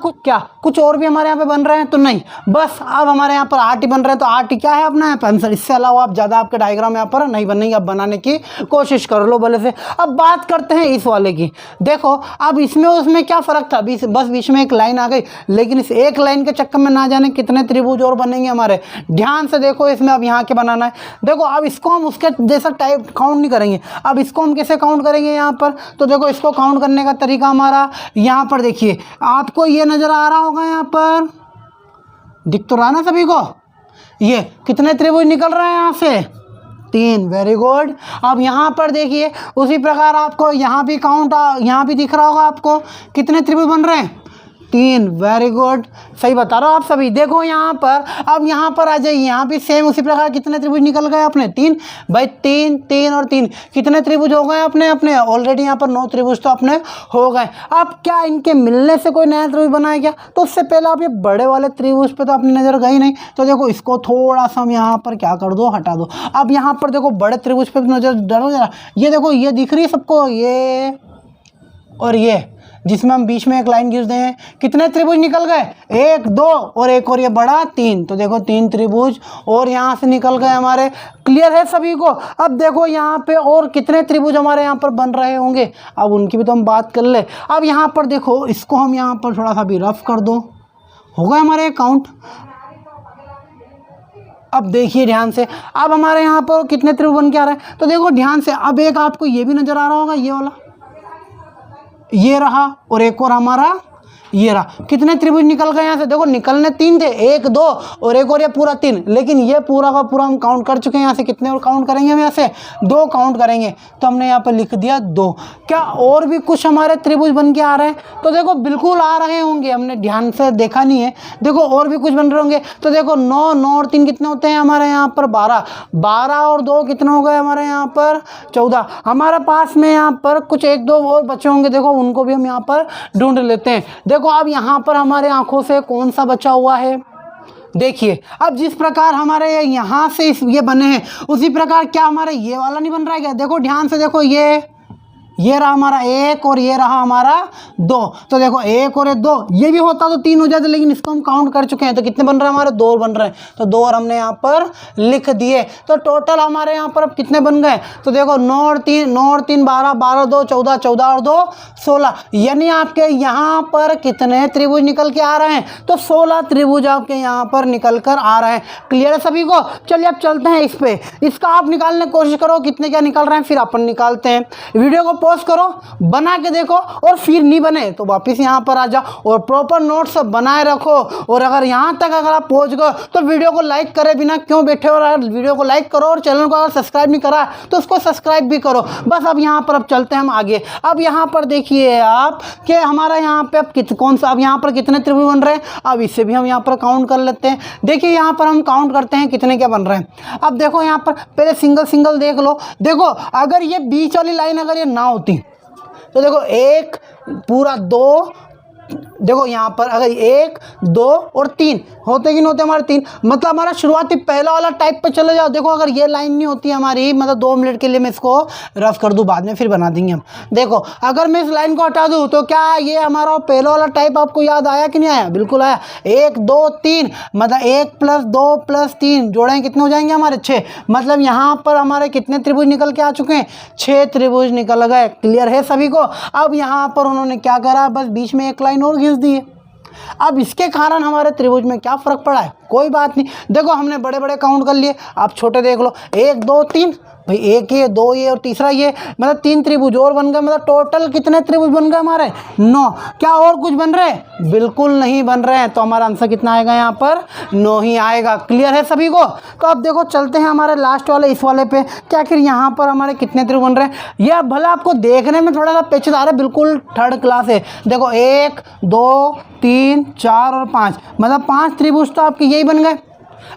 Speaker 1: कुछ और भी हमारे यहाँ पे बन रहे हैं? तो नहीं, बस अब हमारे यहाँ पर 8 ही बन रहे हैं। तो 8 ही क्या है अपना आंसर। इससे अलावा आप ज़्यादा आपके डायग्राम यहाँ पर नहीं बनेंगे। अब बनाने की कोशिश कर लो भले से। अब बात करते हैं इस वाले की। देखो अब इसमें उसमें क्या फ़र्क था? बस बीच में एक लाइन आ गई, लेकिन इस एक लाइन के चक्कर में ना जाने कितने त्रिभुज और बनेंगे हमारे। ध्यान से देखो, इसमें अब यहाँ के बनाना है। देखो अब इसको हम उसके जैसा टाइप काउंट नहीं करेंगे। अब इसको हम कैसे काउंट करेंगे यहाँ पर? तो देखो इसको काउंट करने का तरीका हमारा यहाँ पर देखिए, आपको ये नज़र आ रहा होगा, यहाँ पर दिख तो रहा ना सभी को? ये कितने त्रिभुज निकल रहे हैं यहाँ से? 3, वेरी गुड। अब यहाँ पर देखिए उसी प्रकार आपको यहाँ भी काउंट यहाँ भी दिख रहा होगा आपको कितने त्रिभुज बन रहे हैं, 3, वेरी गुड, सही बता रहा हूँ आप सभी। देखो यहाँ पर, अब यहाँ पर आ जाइए, यहाँ भी सेम उसी प्रकार कितने त्रिभुज निकल गए अपने, 3 भाई, 3 3 और 3 कितने त्रिभुज हो गए अपने ऑलरेडी यहाँ पर 9 त्रिभुज तो अपने हो गए। अब क्या इनके मिलने से कोई नया त्रिभुज बनाया गया, तो उससे पहले आप ये बड़े वाले त्रिभुज पे तो अपनी नज़र गई नहीं, तो देखो इसको थोड़ा सा हम यहाँ पर क्या कर दो, हटा दो। अब यहाँ पर देखो बड़े त्रिभुज पे नज़र डालो जरा, ये देखो ये दिख रही है सबको, ये और ये जिसमें हम बीच में एक लाइन खींचते हैं, कितने त्रिभुज निकल गए, 1 2 और एक और ये बड़ा 3, तो देखो 3 त्रिभुज और यहाँ से निकल गए हमारे। क्लियर है सभी को। अब देखो यहाँ पे और कितने त्रिभुज हमारे यहाँ पर बन रहे होंगे, अब उनकी भी तो हम बात कर ले। अब यहाँ पर देखो इसको हम यहाँ पर थोड़ा सा भी रफ कर दो, होगा हमारे अकाउंट। अब देखिए ध्यान से, अब हमारे यहाँ पर कितने त्रिभुज बन के आ रहे हैं, तो देखो ध्यान से, अब एक आपको ये भी नजर आ रहा होगा, ये वाला ये रहा, और एक और हमारा ये रहा। कितने त्रिभुज निकल गए यहाँ से, देखो निकलने 3 थे, 1 2 और एक और ये पूरा 3, लेकिन ये पूरा का पूरा हम काउंट कर चुके हैं। यहाँ से कितने और काउंट करेंगे हम, यहाँ से 2 काउंट करेंगे, तो हमने यहाँ पर लिख दिया 2। क्या और भी कुछ हमारे त्रिभुज बन के आ रहे हैं, तो देखो बिल्कुल आ रहे होंगे, हमने ध्यान से देखा नहीं है। देखो और भी कुछ बन रहे होंगे, तो देखो 9 9 और 3 कितने होते हैं हमारे यहाँ पर, 12 12 और 2 कितने हो गए हमारे यहाँ पर, 14। हमारे पास में यहाँ पर कुछ 1 2 और बचे होंगे, देखो उनको भी हम यहाँ पर ढूंढ लेते हैं। देखो अब यहाँ पर हमारे आंखों से कौन सा बचा हुआ है, देखिए अब जिस प्रकार हमारे यहाँ से ये बने हैं, उसी प्रकार क्या हमारे ये वाला नहीं बन रहा है क्या, देखो ध्यान से देखो, ये रहा हमारा 1 और ये रहा हमारा 2, तो देखो 1 और 2, ये भी होता तो 3 हो जाते, लेकिन इसको हम काउंट कर चुके हैं, तो कितने बन रहे हैं हमारे, 2 बन रहे हैं, तो 2 और हमने यहाँ पर लिख दिए। तो टोटल हमारे यहाँ पर अब कितने बन गए, तो देखो 9 और 3 12 12 2 14 14 और 2 16, यानी आपके यहाँ पर कितने त्रिभुज निकल के आ रहे हैं, तो 16 त्रिभुज आपके यहाँ पर निकल कर आ रहे हैं। क्लियर है सभी को। चलिए अब चलते हैं इस पे, इसका आप निकालने की कोशिश करो कितने क्या निकल रहे हैं, फिर अपन निकालते हैं। वीडियो को पॉज करो, बना के देखो, और फिर नहीं बने तो वापस यहाँ पर आ जाओ और प्रॉपर नोट्स बनाए रखो। और अगर यहाँ तक अगर आप पहुँच गए तो वीडियो को लाइक करे बिना क्यों बैठे हो, अगर वीडियो को लाइक करो और चैनल को अगर सब्सक्राइब नहीं करा तो उसको सब्सक्राइब भी करो। बस अब यहाँ पर अब चलते हैं हम आगे। अब यहाँ पर देखिए आप कि हमारा यहाँ पे अब कौन सा, अब यहाँ पर कितने त्रिभुज बन रहे हैं, अब इससे भी हम यहाँ पर काउंट कर लेते हैं। देखिए यहाँ पर हम काउंट करते हैं कितने क्या बन रहे हैं। अब देखो यहाँ पर पहले सिंगल सिंगल देख लो। देखो अगर ये बीच वाली लाइन अगर ये ना होती तो देखो 1 पूरा 2, देखो यहाँ पर अगर 1 2 और 3 होते कि नहीं होते हमारे 3, मतलब हमारा शुरुआती पहला वाला टाइप पे चले जाओ। देखो अगर ये लाइन नहीं होती हमारी, मतलब 2 मिनट के लिए मैं इसको रफ कर दूँ, बाद में फिर बना देंगे हम। देखो अगर मैं इस लाइन को हटा दूँ तो क्या ये हमारा पहला वाला टाइप आपको याद आया कि नहीं आया, बिल्कुल आया। 1 2 3 मतलब 1 + 2 + 3 जोड़ें कितने हो जाएंगे हमारे 6, मतलब यहाँ पर हमारे कितने त्रिभुज निकल के आ चुके हैं, 6 त्रिभुज निकल गए। क्लियर है सभी को। अब यहाँ पर उन्होंने क्या करा, बस बीच में एक लाइन और खींच दी है। अब इसके कारण हमारे त्रिभुज में क्या फर्क पड़ा है, कोई बात नहीं। देखो हमने बड़े बड़े काउंट कर लिए, आप छोटे देख लो। 1 2 3 भाई, 1 ये 2 ये और तीसरा ये, मतलब 3 त्रिभुज और बन गए। मतलब टोटल कितने त्रिभुज बन गए हमारे, 9। क्या और कुछ बन रहे हैं, बिल्कुल नहीं बन रहे हैं। तो हमारा आंसर कितना आएगा यहाँ पर, 9 ही आएगा। क्लियर है सभी को। तो अब देखो चलते हैं हमारे लास्ट वाले इस वाले पे, क्या आखिर यहाँ पर हमारे कितने त्रिभुज बन रहे हैं। यह भला आपको देखने में थोड़ा सा पेचीदा है, बिल्कुल थर्ड क्लास है। देखो 1 2 3 4 और 5, मतलब 5 त्रिभुज तो आपके यही बन गए।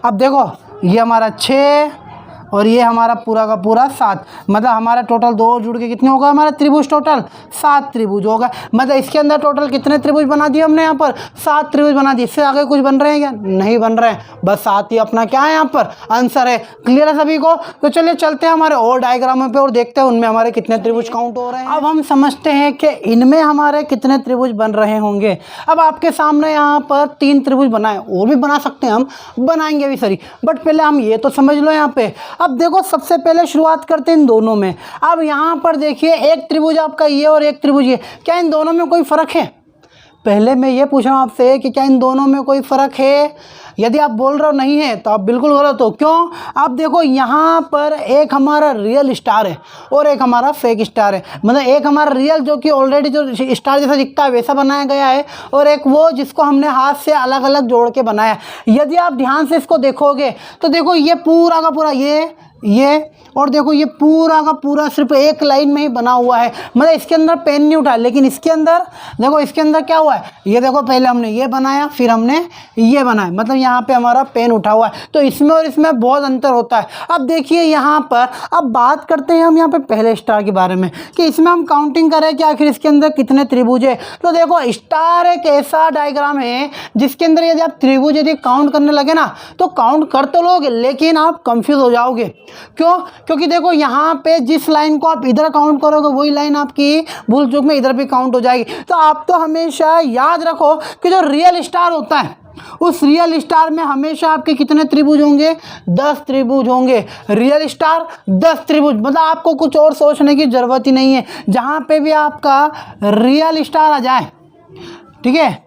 Speaker 1: अब देखो ये हमारा 6 और ये हमारा पूरा का पूरा 7, मतलब हमारा टोटल 2 जुड़ के कितने होगा हमारा त्रिभुज, टोटल 7 त्रिभुज होगा। मतलब इसके अंदर टोटल कितने त्रिभुज बना दिए हमने यहाँ पर, 7 त्रिभुज बना दिए। इससे आगे कुछ बन रहे हैं क्या, नहीं बन रहे हैं, बस 7 ही अपना क्या है यहाँ पर आंसर है। क्लियर है सभी को। तो चलिए चलते हैं हमारे और डायग्रामों पे और देखते हैं उनमें हमारे कितने त्रिभुज काउंट हो रहे हैं। अब हम समझते हैं कि इनमें हमारे कितने त्रिभुज बन रहे होंगे। अब आपके सामने यहाँ पर 3 त्रिभुज बनाए, और भी बना सकते हैं हम, बनाएंगे भी सही, बट पहले हम ये तो समझ लो यहाँ पे। अब देखो सबसे पहले शुरुआत करते हैं इन दोनों में। अब यहाँ पर देखिए एक त्रिभुज आपका ये और एक त्रिभुज ये, क्या इन दोनों में कोई फ़र्क है? पहले मैं ये पूछ रहा हूँ आपसे कि क्या इन दोनों में कोई फ़र्क है। यदि आप बोल रहे हो नहीं है तो आप बिल्कुल गलत हो। क्यों? आप देखो यहाँ पर एक हमारा रियल स्टार है और एक हमारा फेक स्टार है। मतलब एक हमारा रियल जो कि ऑलरेडी जो स्टार जैसा दिखता है वैसा बनाया गया है, और एक वो जिसको हमने हाथ से अलग अलग जोड़ के बनाया। यदि आप ध्यान से इसको देखोगे तो देखो ये पूरा का पूरा ये, और देखो ये पूरा का पूरा सिर्फ एक लाइन में ही बना हुआ है, मतलब इसके अंदर पेन नहीं उठा। लेकिन इसके अंदर देखो, इसके अंदर क्या हुआ है, ये देखो पहले हमने ये बनाया फिर हमने ये बनाया, मतलब यहाँ पे हमारा पेन उठा हुआ है। तो इसमें और इसमें बहुत अंतर होता है। अब देखिए यहाँ पर, अब बात करते हैं हम यहाँ पे पहले स्टार के बारे में कि इसमें हम काउंटिंग करें कि आखिर इसके अंदर कितने त्रिभुज है। तो देखो स्टार एक ऐसा डायग्राम है जिसके अंदर यदि आप त्रिभुज यदि काउंट करने लगे ना तो काउंट कर तो लोगे लेकिन आप कंफ्यूज हो जाओगे। क्यों? क्योंकि देखो यहाँ पे जिस लाइन को आप इधर काउंट करोगे वही लाइन आपकी भूल चूक में इधर भी काउंट हो जाएगी। तो आप तो हमेशा याद रखो कि जो रियल स्टार होता है उस रियल स्टार में हमेशा आपके कितने त्रिभुज होंगे, 10 त्रिभुज होंगे। रियल स्टार 10 त्रिभुज, मतलब आपको कुछ और सोचने की जरूरत ही नहीं है। जहाँ पे भी आपका रियल स्टार आ जाए, ठीक है,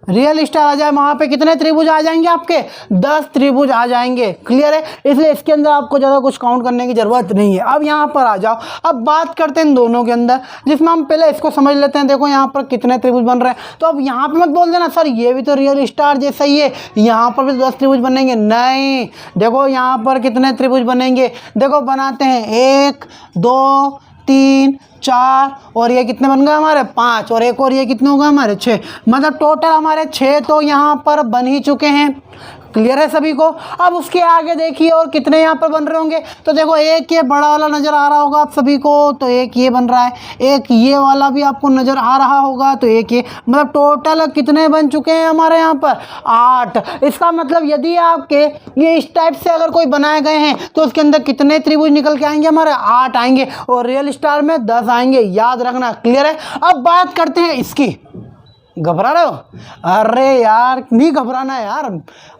Speaker 1: रियल स्टार आ जाए वहाँ पे कितने त्रिभुज आ जाएंगे आपके, 10 त्रिभुज आ जाएंगे। क्लियर है? इसलिए इसके अंदर आपको ज़्यादा कुछ काउंट करने की ज़रूरत नहीं है। अब यहाँ पर आ जाओ, अब बात करते हैं इन दोनों के अंदर, जिसमें हम पहले इसको समझ लेते हैं। देखो यहाँ पर कितने त्रिभुज बन रहे हैं। तो अब यहाँ पे मत बोल देना सर ये भी तो रियल स्टार जैसा ही है, यहाँ पर भी 10 त्रिभुज बनेंगे। नहीं, देखो यहाँ पर कितने त्रिभुज बनेंगे, देखो बनाते हैं 1 2 3 4 और ये कितने बन गए हमारे 5 और एक और ये कितने हो गए हमारे 6, मतलब टोटल हमारे 6 तो यहाँ पर बन ही चुके हैं। क्लियर है सभी को? अब उसके आगे देखिए और कितने यहाँ पर बन रहे होंगे। तो देखो एक ये बड़ा वाला नज़र आ रहा होगा आप सभी को, तो एक ये बन रहा है, एक ये वाला भी आपको नज़र आ रहा होगा, तो एक ये, मतलब टोटल कितने बन चुके हैं हमारे यहाँ पर 8। इसका मतलब यदि आपके ये इस टाइप से अगर कोई बनाए गए हैं तो उसके अंदर कितने त्रिभुज निकल के आएंगे हमारे 8 आएंगे और रियल स्टार में 10 आएंगे, याद रखना। क्लियर है? अब बात करते हैं इसकी। घबरा रहे हो? अरे यार नहीं घबराना यार,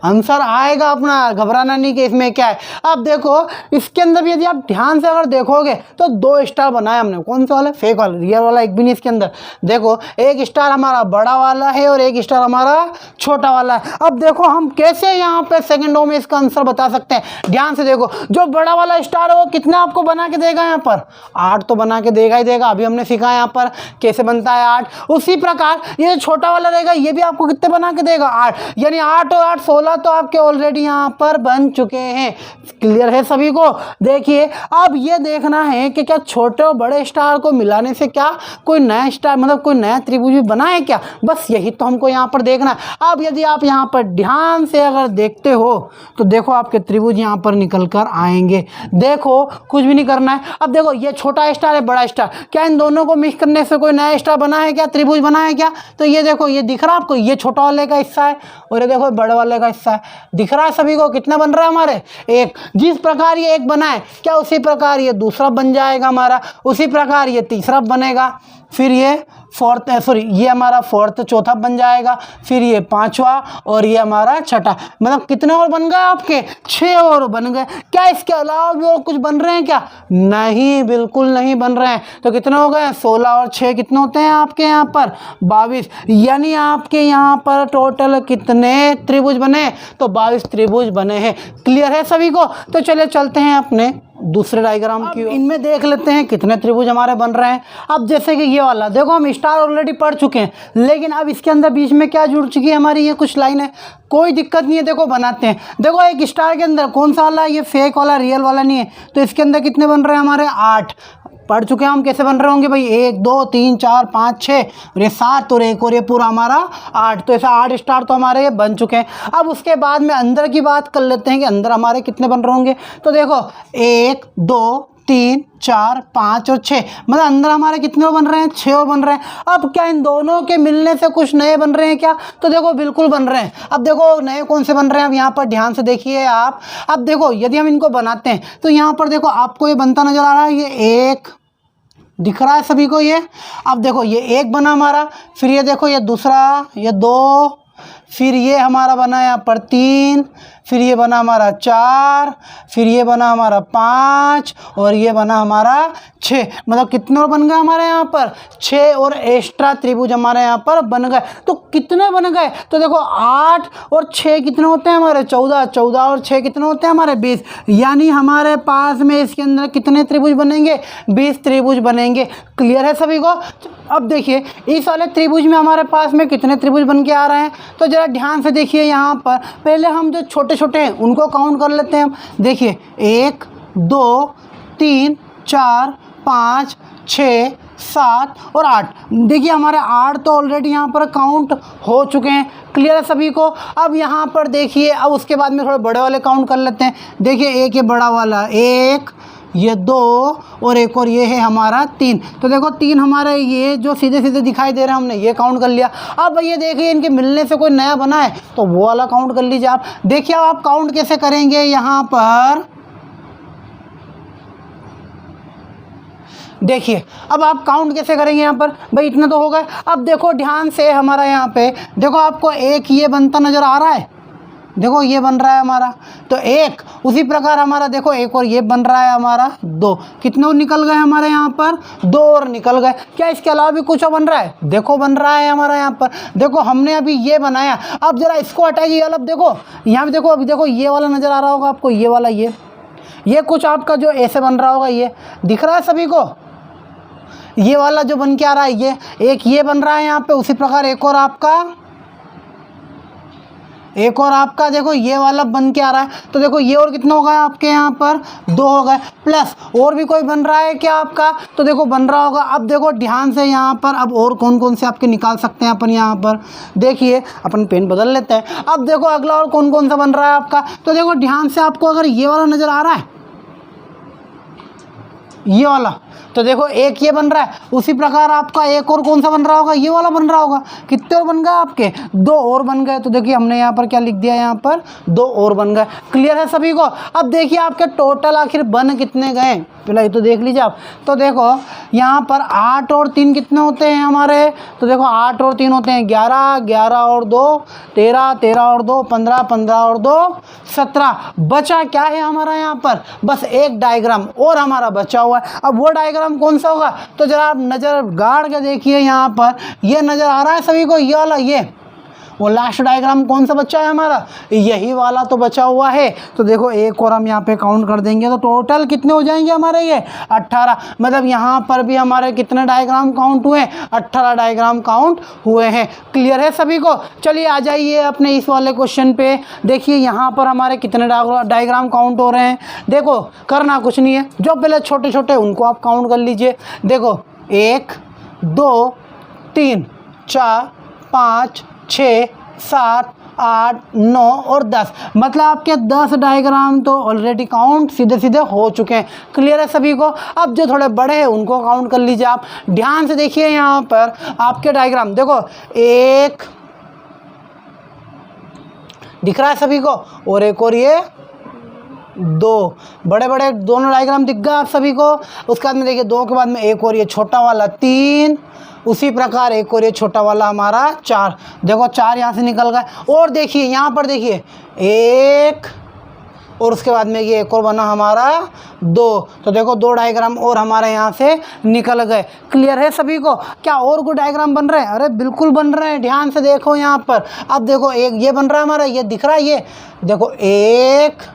Speaker 1: आंसर आएगा अपना, घबराना नहीं कि इसमें क्या है। अब देखो इसके अंदर भी यदि आप ध्यान से अगर देखोगे तो 2 स्टार बनाए हमने। कौन से वाले? फेक वाले, रियल वाला एक भी नहीं इसके अंदर। देखो एक स्टार हमारा बड़ा वाला है और एक स्टार हमारा छोटा वाला है। अब देखो हम कैसे यहाँ पे सेकंडों में इसका आंसर बता सकते हैं। ध्यान से देखो, जो बड़ा वाला स्टार है वो कितना आपको बना के देगा यहाँ पर 8 तो बना के देगा ही देगा। अभी हमने सीखा यहाँ पर कैसे बनता है 8। उसी प्रकार ये छोटा वाला रहेगा, ये भी आपको कितने बना के देगा 8, यानी 8 और 8 16 तो आपके ऑलरेडी यहाँ पर बन चुके हैं। क्लियर है सभी को? देखिए अब ये देखना है कि क्या छोटे और बड़े स्टार को मिलाने से क्या कोई नया स्टार, मतलब कोई नया त्रिभुज भी बना है क्या, बस यही तो हमको यहाँ पर देखना है। अब यदि आप यहाँ पर ध्यान से अगर देखते हो तो देखो आपके त्रिभुज यहाँ पर निकल कर आएंगे। देखो कुछ भी नहीं करना है। अब देखो ये छोटा स्टार है बड़ा स्टार, क्या इन दोनों को मिक्स करने से कोई नया स्टार बना है क्या, त्रिभुज बना है क्या? तो ये देखो ये दिख रहा है आपको, ये छोटा वाले का हिस्सा है और ये देखो बड़े वाले का हिस्सा है। दिख रहा है सभी को? कितना बन रहा है हमारे 1। जिस प्रकार ये एक बना है क्या उसी प्रकार ये दूसरा बन जाएगा हमारा, उसी प्रकार ये तीसरा बनेगा, फिर ये फोर्थ, सॉरी ये हमारा फोर्थ चौथा बन जाएगा, फिर ये 5वां और ये हमारा छठा। मतलब कितने और बन गए आपके 6 और बन गए। क्या इसके अलावा भी और कुछ बन रहे हैं क्या? नहीं, बिल्कुल नहीं बन रहे हैं। तो कितने हो गए 16 और 6 कितने होते हैं आपके यहाँ पर 22, यानी आपके यहाँ पर टोटल कितने त्रिभुज बने? तो 22 त्रिभुज बने हैं। क्लियर है सभी को? तो चलिए चलते हैं अपने दूसरे डायग्राम की। इनमें देख लेते हैं कितने त्रिभुज हमारे बन रहे हैं। अब जैसे कि ये वाला देखो हम स्टार ऑलरेडी पढ़ चुके हैं, लेकिन अब इसके अंदर बीच में क्या जुड़ चुकी है हमारी, ये कुछ लाइन है। कोई दिक्कत नहीं है, देखो बनाते हैं। देखो एक स्टार के अंदर कौन सा वाला, ये फेक वाला रियल वाला नहीं है, तो इसके अंदर कितने बन रहे हैं हमारे 8। पढ़ चुके हैं हम कैसे बन रहे होंगे भाई, 1 2 3 4 5 6 और ये 7 और एक और ये पूरा हमारा 8। तो ऐसा 8 स्टार तो हमारे ये बन चुके हैं। अब उसके बाद में अंदर की बात कर लेते हैं कि अंदर हमारे कितने बन रहे होंगे। तो देखो 1 2 3 4 5 और 6, मतलब अंदर हमारे कितने बन रहे हैं 6 और बन रहे हैं। अब क्या इन दोनों के मिलने से कुछ नए बन रहे हैं क्या? तो देखो बिल्कुल बन रहे हैं। अब देखो नए कौन से बन रहे हैं, अब यहाँ पर ध्यान से देखिए आप। अब देखो यदि हम इनको बनाते हैं तो यहाँ पर देखो आपको ये बनता नजर आ रहा है, ये 1 दिख रहा है सभी को ये। अब देखो ये 1 बना हमारा, फिर ये देखो ये दूसरा, ये 2, फिर ये हमारा बना यहाँ पर 3, फिर ये बना हमारा 4, फिर ये बना हमारा 5 और ये बना हमारा 6। मतलब कितने और बन गए हमारे यहाँ पर 6 और एक्स्ट्रा त्रिभुज हमारे यहाँ पर बन गए। तो कितने बन गए? तो देखो 8 और 6 कितने होते हैं हमारे 14, 14 और 6 कितने होते हैं हमारे 20, यानी हमारे पास में इसके अंदर कितने त्रिभुज बनेंगे 20 त्रिभुज बनेंगे। क्लियर है सभी को? अब देखिए इस वाले त्रिभुज में हमारे पास में कितने त्रिभुज बन के आ रहे हैं, तो ज़रा ध्यान से देखिए। यहाँ पर पहले हम जो छोटे छोटे हैं उनको काउंट कर लेते हैं हम। देखिए 1 2 3 4 5 6 7 और 8। देखिए हमारे 8 तो ऑलरेडी यहाँ पर काउंट हो चुके हैं। क्लियर है सभी को। अब यहाँ पर देखिए, अब उसके बाद में थोड़े बड़े वाले काउंट कर लेते हैं। देखिए एक ये बड़ा वाला 1, ये 2 और एक और ये है हमारा 3। तो देखो 3 हमारे ये जो सीधे सीधे दिखाई दे रहे हैं हमने ये काउंट कर लिया। अब ये देखिए इनके मिलने से कोई नया बना है तो वो वाला काउंट कर लीजिए आप। देखिए अब आप काउंट कैसे करेंगे यहाँ पर, देखिए अब आप काउंट कैसे करेंगे यहाँ पर, भाई इतना तो हो गए। अब देखो ध्यान से हमारा यहाँ पे देखो आपको एक ये बनता नज़र आ रहा है, देखो ये बन रहा है हमारा तो 1। उसी प्रकार हमारा देखो एक और ये बन रहा है हमारा 2। कितने और निकल गए हमारे यहाँ पर, 2 और निकल गए। क्या इसके अलावा भी कुछ और बन रहा है, देखो बन रहा है हमारा यहाँ पर। देखो हमने अभी ये बनाया, अब जरा इसको हटाइए। अब देखो यहाँ पे देखो, अभी देखो ये वाला नज़र आ रहा होगा आपको, ये वाला ये कुछ आपका जो ऐसे बन रहा होगा, ये दिख रहा है सभी को। ये वाला जो बन के आ रहा है ये एक ये बन रहा है यहाँ पे। उसी प्रकार एक और आपका देखो ये वाला बन के आ रहा है। तो देखो ये और कितना हो गया आपके यहाँ पर, 2 हो गए। प्लस और भी कोई बन रहा है क्या आपका, तो देखो बन रहा होगा। अब देखो ध्यान से यहाँ पर अब और कौन कौन से आपके निकाल सकते हैं अपन यहाँ पर। देखिए अपन पेन बदल लेते हैं। अब देखो अगला और कौन कौन सा बन रहा है आपका, तो देखो ध्यान से आपको अगर ये वाला नज़र आ रहा है, ये वाला, तो देखो एक ये बन रहा है। उसी प्रकार आपका एक और कौन सा बन रहा होगा, ये वाला बन रहा होगा। कितने और बन गए आपके, 2 और बन गए। तो देखिए हमने यहाँ पर क्या लिख दिया, यहाँ पर 2 और बन गए। क्लियर है सभी को। अब देखिए आपके टोटल आखिर बन कितने गए, पहले ये तो देख लीजिए आप। तो देखो यहाँ पर 8 और 3 कितने होते हैं हमारे, तो देखो 8 और 3 होते हैं 11, 11 और 2 13, 13 और 2 15, 15 और 2 17। बचा क्या है हमारा यहाँ पर, बस एक डायग्राम और हमारा बचा हुआ है। अब वो डायग्राम कौन सा होगा, तो जरा आप नज़र गाड़ के देखिए यहाँ पर, ये नज़र आ रहा है सभी को, ये वाला, ये वो लास्ट डायग्राम कौन सा बचा है हमारा, यही वाला तो बचा हुआ है। तो देखो एक और हम यहाँ पे काउंट कर देंगे तो टोटल कितने हो जाएंगे हमारे, ये 18। मतलब यहाँ पर भी हमारे कितने डायग्राम काउंट हुए, 18 डायग्राम काउंट हुए हैं। क्लियर है सभी को। चलिए आ जाइए अपने इस वाले क्वेश्चन पे। देखिए यहाँ पर हमारे कितने डायग्राम काउंट हो रहे हैं। देखो करना कुछ नहीं है, जो पहले छोटे छोटे उनको आप काउंट कर लीजिए। देखो 1 2 3 4 5 6 7 8 9 और 10। मतलब आपके 10 डायग्राम तो ऑलरेडी काउंट सीधे सीधे हो चुके हैं। क्लियर है सभी को। अब जो थोड़े बड़े हैं उनको काउंट कर लीजिए आप। ध्यान से देखिए यहाँ पर आपके डायग्राम, देखो 1 दिख रहा है सभी को, और एक और ये 2, बड़े बड़े दोनों डायग्राम दिख गए आप सभी को। उसके बाद में देखिए 2 के बाद में एक और ये छोटा वाला 3, उसी प्रकार एक और ये छोटा वाला हमारा 4। देखो 4 यहाँ से निकल गए। और देखिए यहाँ पर देखिए 1 और उसके बाद में ये एक और बना हमारा 2। तो देखो 2 डायग्राम और हमारे यहाँ से निकल गए। क्लियर है सभी को। क्या और कोई डायग्राम बन रहे हैं, अरे बिल्कुल बन रहे हैं। ध्यान से देखो यहाँ पर। अब देखो एक ये बन रहा है हमारा, ये दिख रहा है, ये देखो 1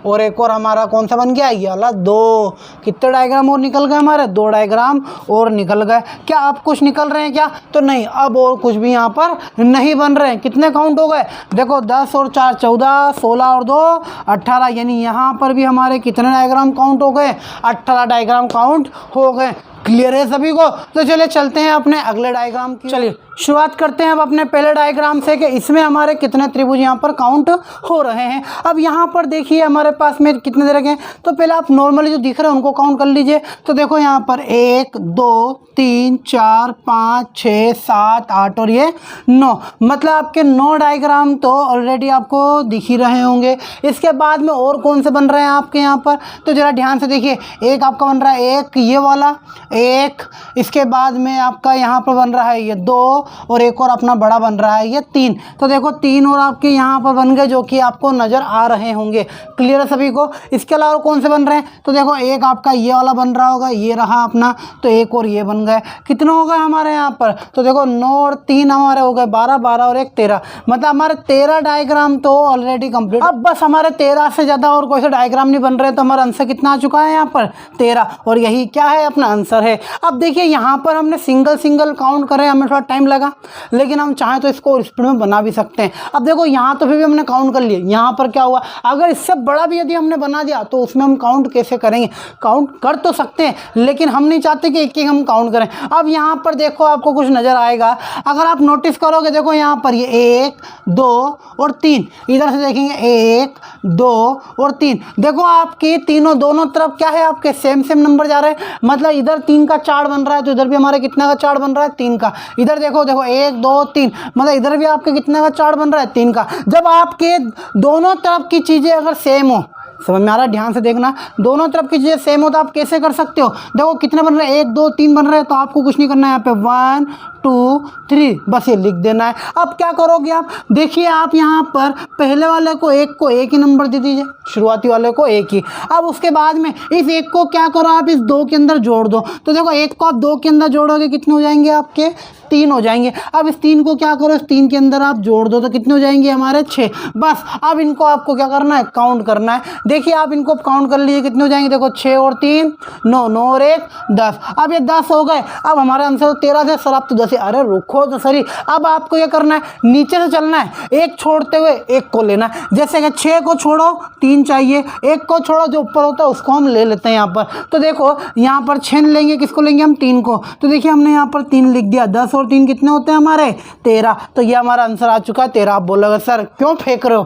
Speaker 1: और एक और हमारा कौन सा बन गया, ये वाला 2। कितने डायग्राम और निकल गए हमारे, 2 डायग्राम और निकल गए। क्या अब कुछ निकल रहे हैं क्या, तो नहीं, अब और कुछ भी यहाँ पर नहीं बन रहे हैं। कितने काउंट हो गए, देखो 10 और 4 14, 16 और 2 18। यानी यहाँ पर भी हमारे कितने डायग्राम काउंट हो गए, 18 डायग्राम काउंट हो गए। क्लियर है सभी को। तो चलिए चलते हैं अपने अगले डायग्राम की। चलिए शुरुआत करते हैं अब अपने पहले डायग्राम से कि इसमें हमारे कितने त्रिभुज यहाँ पर काउंट हो रहे हैं। अब यहाँ पर देखिए हमारे पास में कितने दे रखे हैं, तो पहले आप नॉर्मली जो दिख रहे हैं उनको काउंट कर लीजिए। तो देखो यहाँ पर 1 2 3 4 5 6 7 8 और ये 9। मतलब आपके 9 डायग्राम तो ऑलरेडी आपको दिख ही रहे होंगे। इसके बाद में और कौन से बन रहे हैं आपके यहाँ पर, तो ज़रा ध्यान से देखिए। एक आपका बन रहा है, एक ये वाला, एक इसके बाद में आपका यहाँ पर बन रहा है ये 2, और एक और अपना बड़ा बन रहा है ये 3। तो देखो 3 और आपके यहाँ पर बन गए जो कि आपको नज़र आ रहे होंगे। क्लियर है सभी को। इसके अलावा कौन से बन रहे हैं, तो देखो एक आपका ये वाला बन रहा होगा, ये रहा अपना, तो एक और ये बन गए। कितने हो गए हमारे यहाँ पर, तो देखो 9 और 3 हमारे हो गए 12, 12 और 1 13। मतलब हमारे 13 डायग्राम तो ऑलरेडी कंप्लीट। अब बस हमारे 13 से ज़्यादा और कोई से डायग्राम नहीं बन रहे, तो हमारा आंसर कितना आ चुका है यहाँ पर 13, और यही क्या है अपना आंसर है। अब देखिए यहाँ पर हमने सिंगल सिंगल काउंट करें, हमें थोड़ा टाइम जाएगा, लेकिन हम चाहें तो इसको स्पीड में बना भी सकते हैं। अब देखो यहाँ तो फिर भी हमने काउंट कर लिया, यहाँ पर क्या हुआ, अगर इससे बड़ा भी यदि हमने बना दिया तो उसमें हम काउंट कैसे करेंगे, काउंट कर तो सकते हैं लेकिन हम नहीं चाहते कि एक एक हम काउंट करें। अब यहाँ पर देखो आपको कुछ नज़र आएगा, अगर आप नोटिस करोगे, देखो यहाँ पर ये 1 2 और 3, इधर से देखेंगे 1 2 और 3, देखो आपकी तीनों दोनों तरफ क्या है, आपके सेम नंबर जा रहे हैं, मतलब इधर 3 का चार्ट बन रहा है तो इधर भी हमारे कितना का चार्ट बन रहा है, 3 का। इधर देखो 1 2 3, मतलब इधर भी आपके कितने का चार्ट बन रहा है, 3 का। जब आपके दोनों तरफ की चीज़ें अगर सेम हो, समझ में आ रहा है, ध्यान से देखना, दोनों तरफ की चीज़ें सेम हो तो आप कैसे कर सकते हो, देखो कितने बन रहे हैं, 1 2 3 बन रहे हैं, तो आपको कुछ नहीं करना है, यहाँ पे 1 2 3 बस ये लिख देना है। अब क्या करोगे आप, देखिए आप यहाँ पर पहले वाले को एक ही नंबर दे दीजिए, शुरुआती वाले को 1 ही। अब उसके बाद में इस 1 को क्या करो, आप इस 2 के अंदर जोड़ दो, तो देखो 1 को आप 2 के अंदर जोड़ोगे कितने हो जाएंगे, आपके 3 हो जाएंगे। अब इस 3 को क्या करो, इस 3 के अंदर आप जोड़ दो तो कितने हो जाएंगे हमारे 6। बस अब इनको आपको क्या करना है, काउंट करना है। देखिए आप इनको काउंट कर लीजिए कितने हो जाएंगे, देखो 6 और 3 9, 9 और 1 10। अब ये 10 हो गए। अब हमारा आंसर 13 थे सर, आप तो 10। अरे रुको तो सही, अब आपको ये करना है, नीचे से चलना है, एक छोड़ते हुए एक को लेना है। जैसे कि 6 को छोड़ो 3 चाहिए, 1 को छोड़ो जो ऊपर होता है उसको हम ले लेते हैं यहाँ पर। तो देखो यहाँ पर 6 लेंगे, किसको लेंगे हम, 3 को। तो देखिए हमने यहाँ पर 3 लिख दिया, 10 और 3 कितने होते हैं हमारे 13। तो ये हमारा आंसर आ चुका है 13। आप बोलोगे सर क्यों फेंक रहे हो,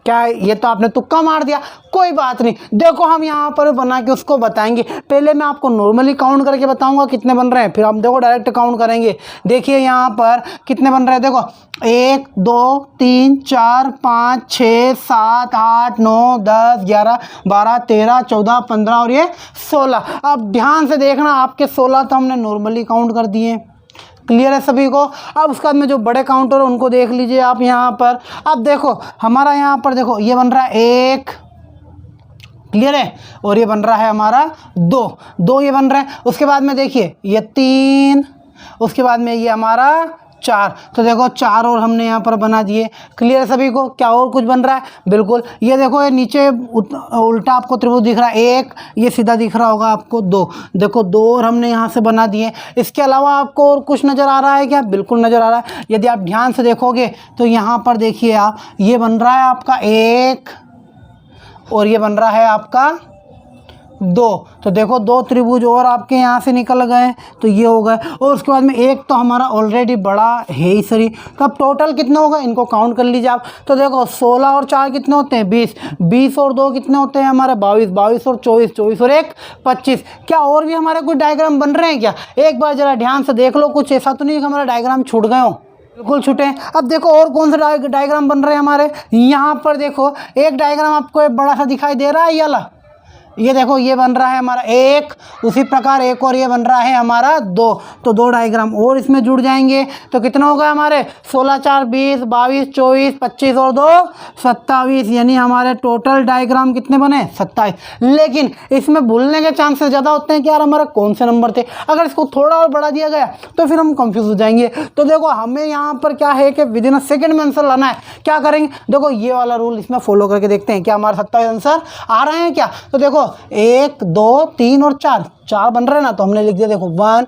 Speaker 1: क्या ये तो आपने तुक्का मार दिया। कोई बात नहीं, देखो हम यहाँ पर बना के उसको बताएंगे। पहले मैं आपको नॉर्मली काउंट करके बताऊंगा कितने बन रहे हैं, फिर हम देखो डायरेक्ट काउंट करेंगे। देखिए यहाँ पर कितने बन रहे हैं, देखो 1 2 3 4 5 6 7 8 9 10 11 12 13 14 15 और ये 16। अब ध्यान से देखना, आपके 16 तो हमने नॉर्मली काउंट कर दिए। क्लियर है सभी को। अब उसके बाद में जो बड़े काउंटर है उनको देख लीजिए आप यहाँ पर। अब देखो हमारा यहाँ पर देखो ये बन रहा है 1, क्लियर है, और ये बन रहा है हमारा 2 ये बन रहा है। उसके बाद में देखिए ये 3, उसके बाद में ये हमारा 4, तो देखो 4 और हमने यहाँ पर बना दिए। क्लियर है सभी को। क्या और कुछ बन रहा है, बिल्कुल ये देखो, ये नीचे उल्टा आपको त्रिभुज दिख रहा है 1, ये सीधा दिख रहा होगा आपको 2, देखो 2 और हमने यहाँ से बना दिए। इसके अलावा आपको और कुछ नज़र आ रहा है क्या, बिल्कुल नज़र आ रहा है। यदि आप ध्यान से देखोगे तो यहाँ पर देखिए आप, ये बन रहा है आपका 1 और ये बन रहा है आपका 2, तो देखो 2 त्रिभुज और आपके यहाँ से निकल गए, तो ये हो गए। और उसके बाद में एक तो हमारा ऑलरेडी बड़ा है ही सही। तो अब टोटल कितना होगा, इनको काउंट कर लीजिए आप। तो देखो 16 और 4 कितने होते हैं 20, 20 और 2 कितने होते हैं हमारे 22, 22 और 24, 24 और 1 25। क्या और भी हमारे कुछ डायग्राम बन रहे हैं क्या, एक बार ज़रा ध्यान से देख लो। कुछ ऐसा तो नहीं कि हमारा डायग्राम छूट गए हो, बिल्कुल छूटे। अब देखो और कौन सा डायग्राम बन रहे हैं हमारे, यहाँ पर देखो एक डायग्राम आपको एक बड़ा सा दिखाई दे रहा है, ये वाला, ये देखो ये बन रहा है हमारा 1, उसी प्रकार एक और ये बन रहा है हमारा 2, तो 2 डायग्राम और इसमें जुड़ जाएंगे। तो कितना होगा हमारे 16 4 20, 22 24 25 और 2 27, यानी हमारे टोटल डायग्राम कितने बने 27। लेकिन इसमें भूलने के चांसेस ज़्यादा होते हैं कि यार हमारे कौन से नंबर थे। अगर इसको थोड़ा और बढ़ा दिया गया तो फिर हम कंफ्यूज हो जाएंगे। तो देखो हमें यहाँ पर क्या है कि विद इन अ सेकेंड में आंसर लाना है। क्या करेंगे, देखो ये वाला रूल इसमें फॉलो करके देखते हैं क्या हमारे 27 आंसर आ रहे हैं क्या। तो देखो 1 2 3 और 4 बन रहे हैं ना, तो हमने लिख दिया देखो 1,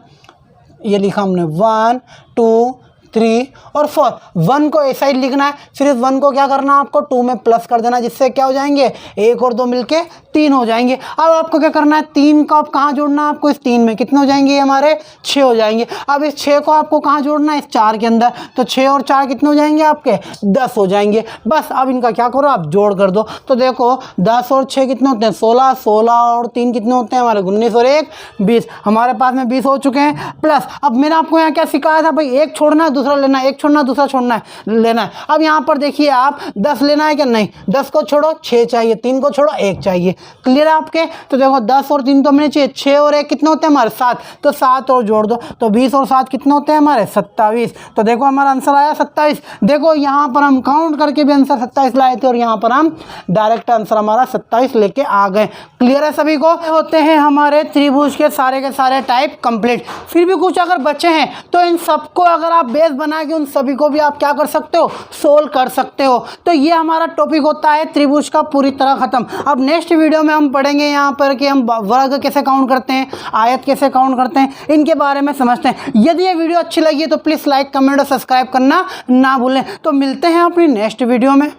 Speaker 1: ये लिखा हमने 1 2 3 और 4। 1 को इस साइड लिखना है, फिर इस 1 को क्या करना है आपको 2 में प्लस कर देना, जिससे क्या हो जाएंगे 1 और 2 मिलके 3 हो जाएंगे। अब आपको क्या करना है 3 को आप कहाँ जोड़ना है, आपको इस 3 में कितने हो जाएंगे हमारे 6 हो जाएंगे। अब इस 6 को आपको कहाँ जोड़ना है, इस 4 के अंदर, तो 6 और 4 कितने हो जाएंगे आपके 10 हो जाएंगे। बस अब इनका क्या करो आप जोड़ कर दो। तो देखो 10 और 6 कितने होते हैं 16, 16 और 3 कितने होते हैं हमारे 19 और 1 20, हमारे पास में 20 हो चुके हैं। प्लस अब मैंने आपको यहाँ क्या सिखाया था भाई, एक छोड़ना है दूसरा लेना है, एक छोड़ना दूसरा छोड़ना है लेना है। अब यहाँ पर देखिए आप 10 लेना है क्या, नहीं, 10 को छोड़ो 6 चाहिए, 3 को छोड़ो 1 चाहिए। क्लियर है आपके। तो देखो 10 और 3 तो हमने चाहिए, 6 और 1 कितने होते हैं हमारे 7, तो 7 और जोड़ दो, तो 20 और 7 कितने होते हैं हमारे 27। तो देखो हमारा आंसर आया 27। देखो यहाँ पर हम काउंट करके भी आंसर 27 लाए थे और यहाँ पर हम डायरेक्ट आंसर हमारा 27 लेके आ गए। क्लियर है सभी को। होते हैं हमारे त्रिभुज के सारे टाइप कंप्लीट। फिर भी कुछ अगर बचे हैं तो इन सबको अगर आप बेस बेस बना के उन सभी को भी आप क्या कर सकते हो, सोल्व कर सकते हो। तो ये हमारा टॉपिक होता है त्रिभुज का पूरी तरह खत्म। अब नेक्स्ट वीडियो में हम पढ़ेंगे यहाँ पर कि हम वर्ग कैसे काउंट करते हैं, आयत कैसे काउंट करते हैं, इनके बारे में समझते हैं। यदि ये वीडियो अच्छी लगी है तो प्लीज़ लाइक, कमेंट और सब्सक्राइब करना ना भूलें। तो मिलते हैं अपनी नेक्स्ट वीडियो में।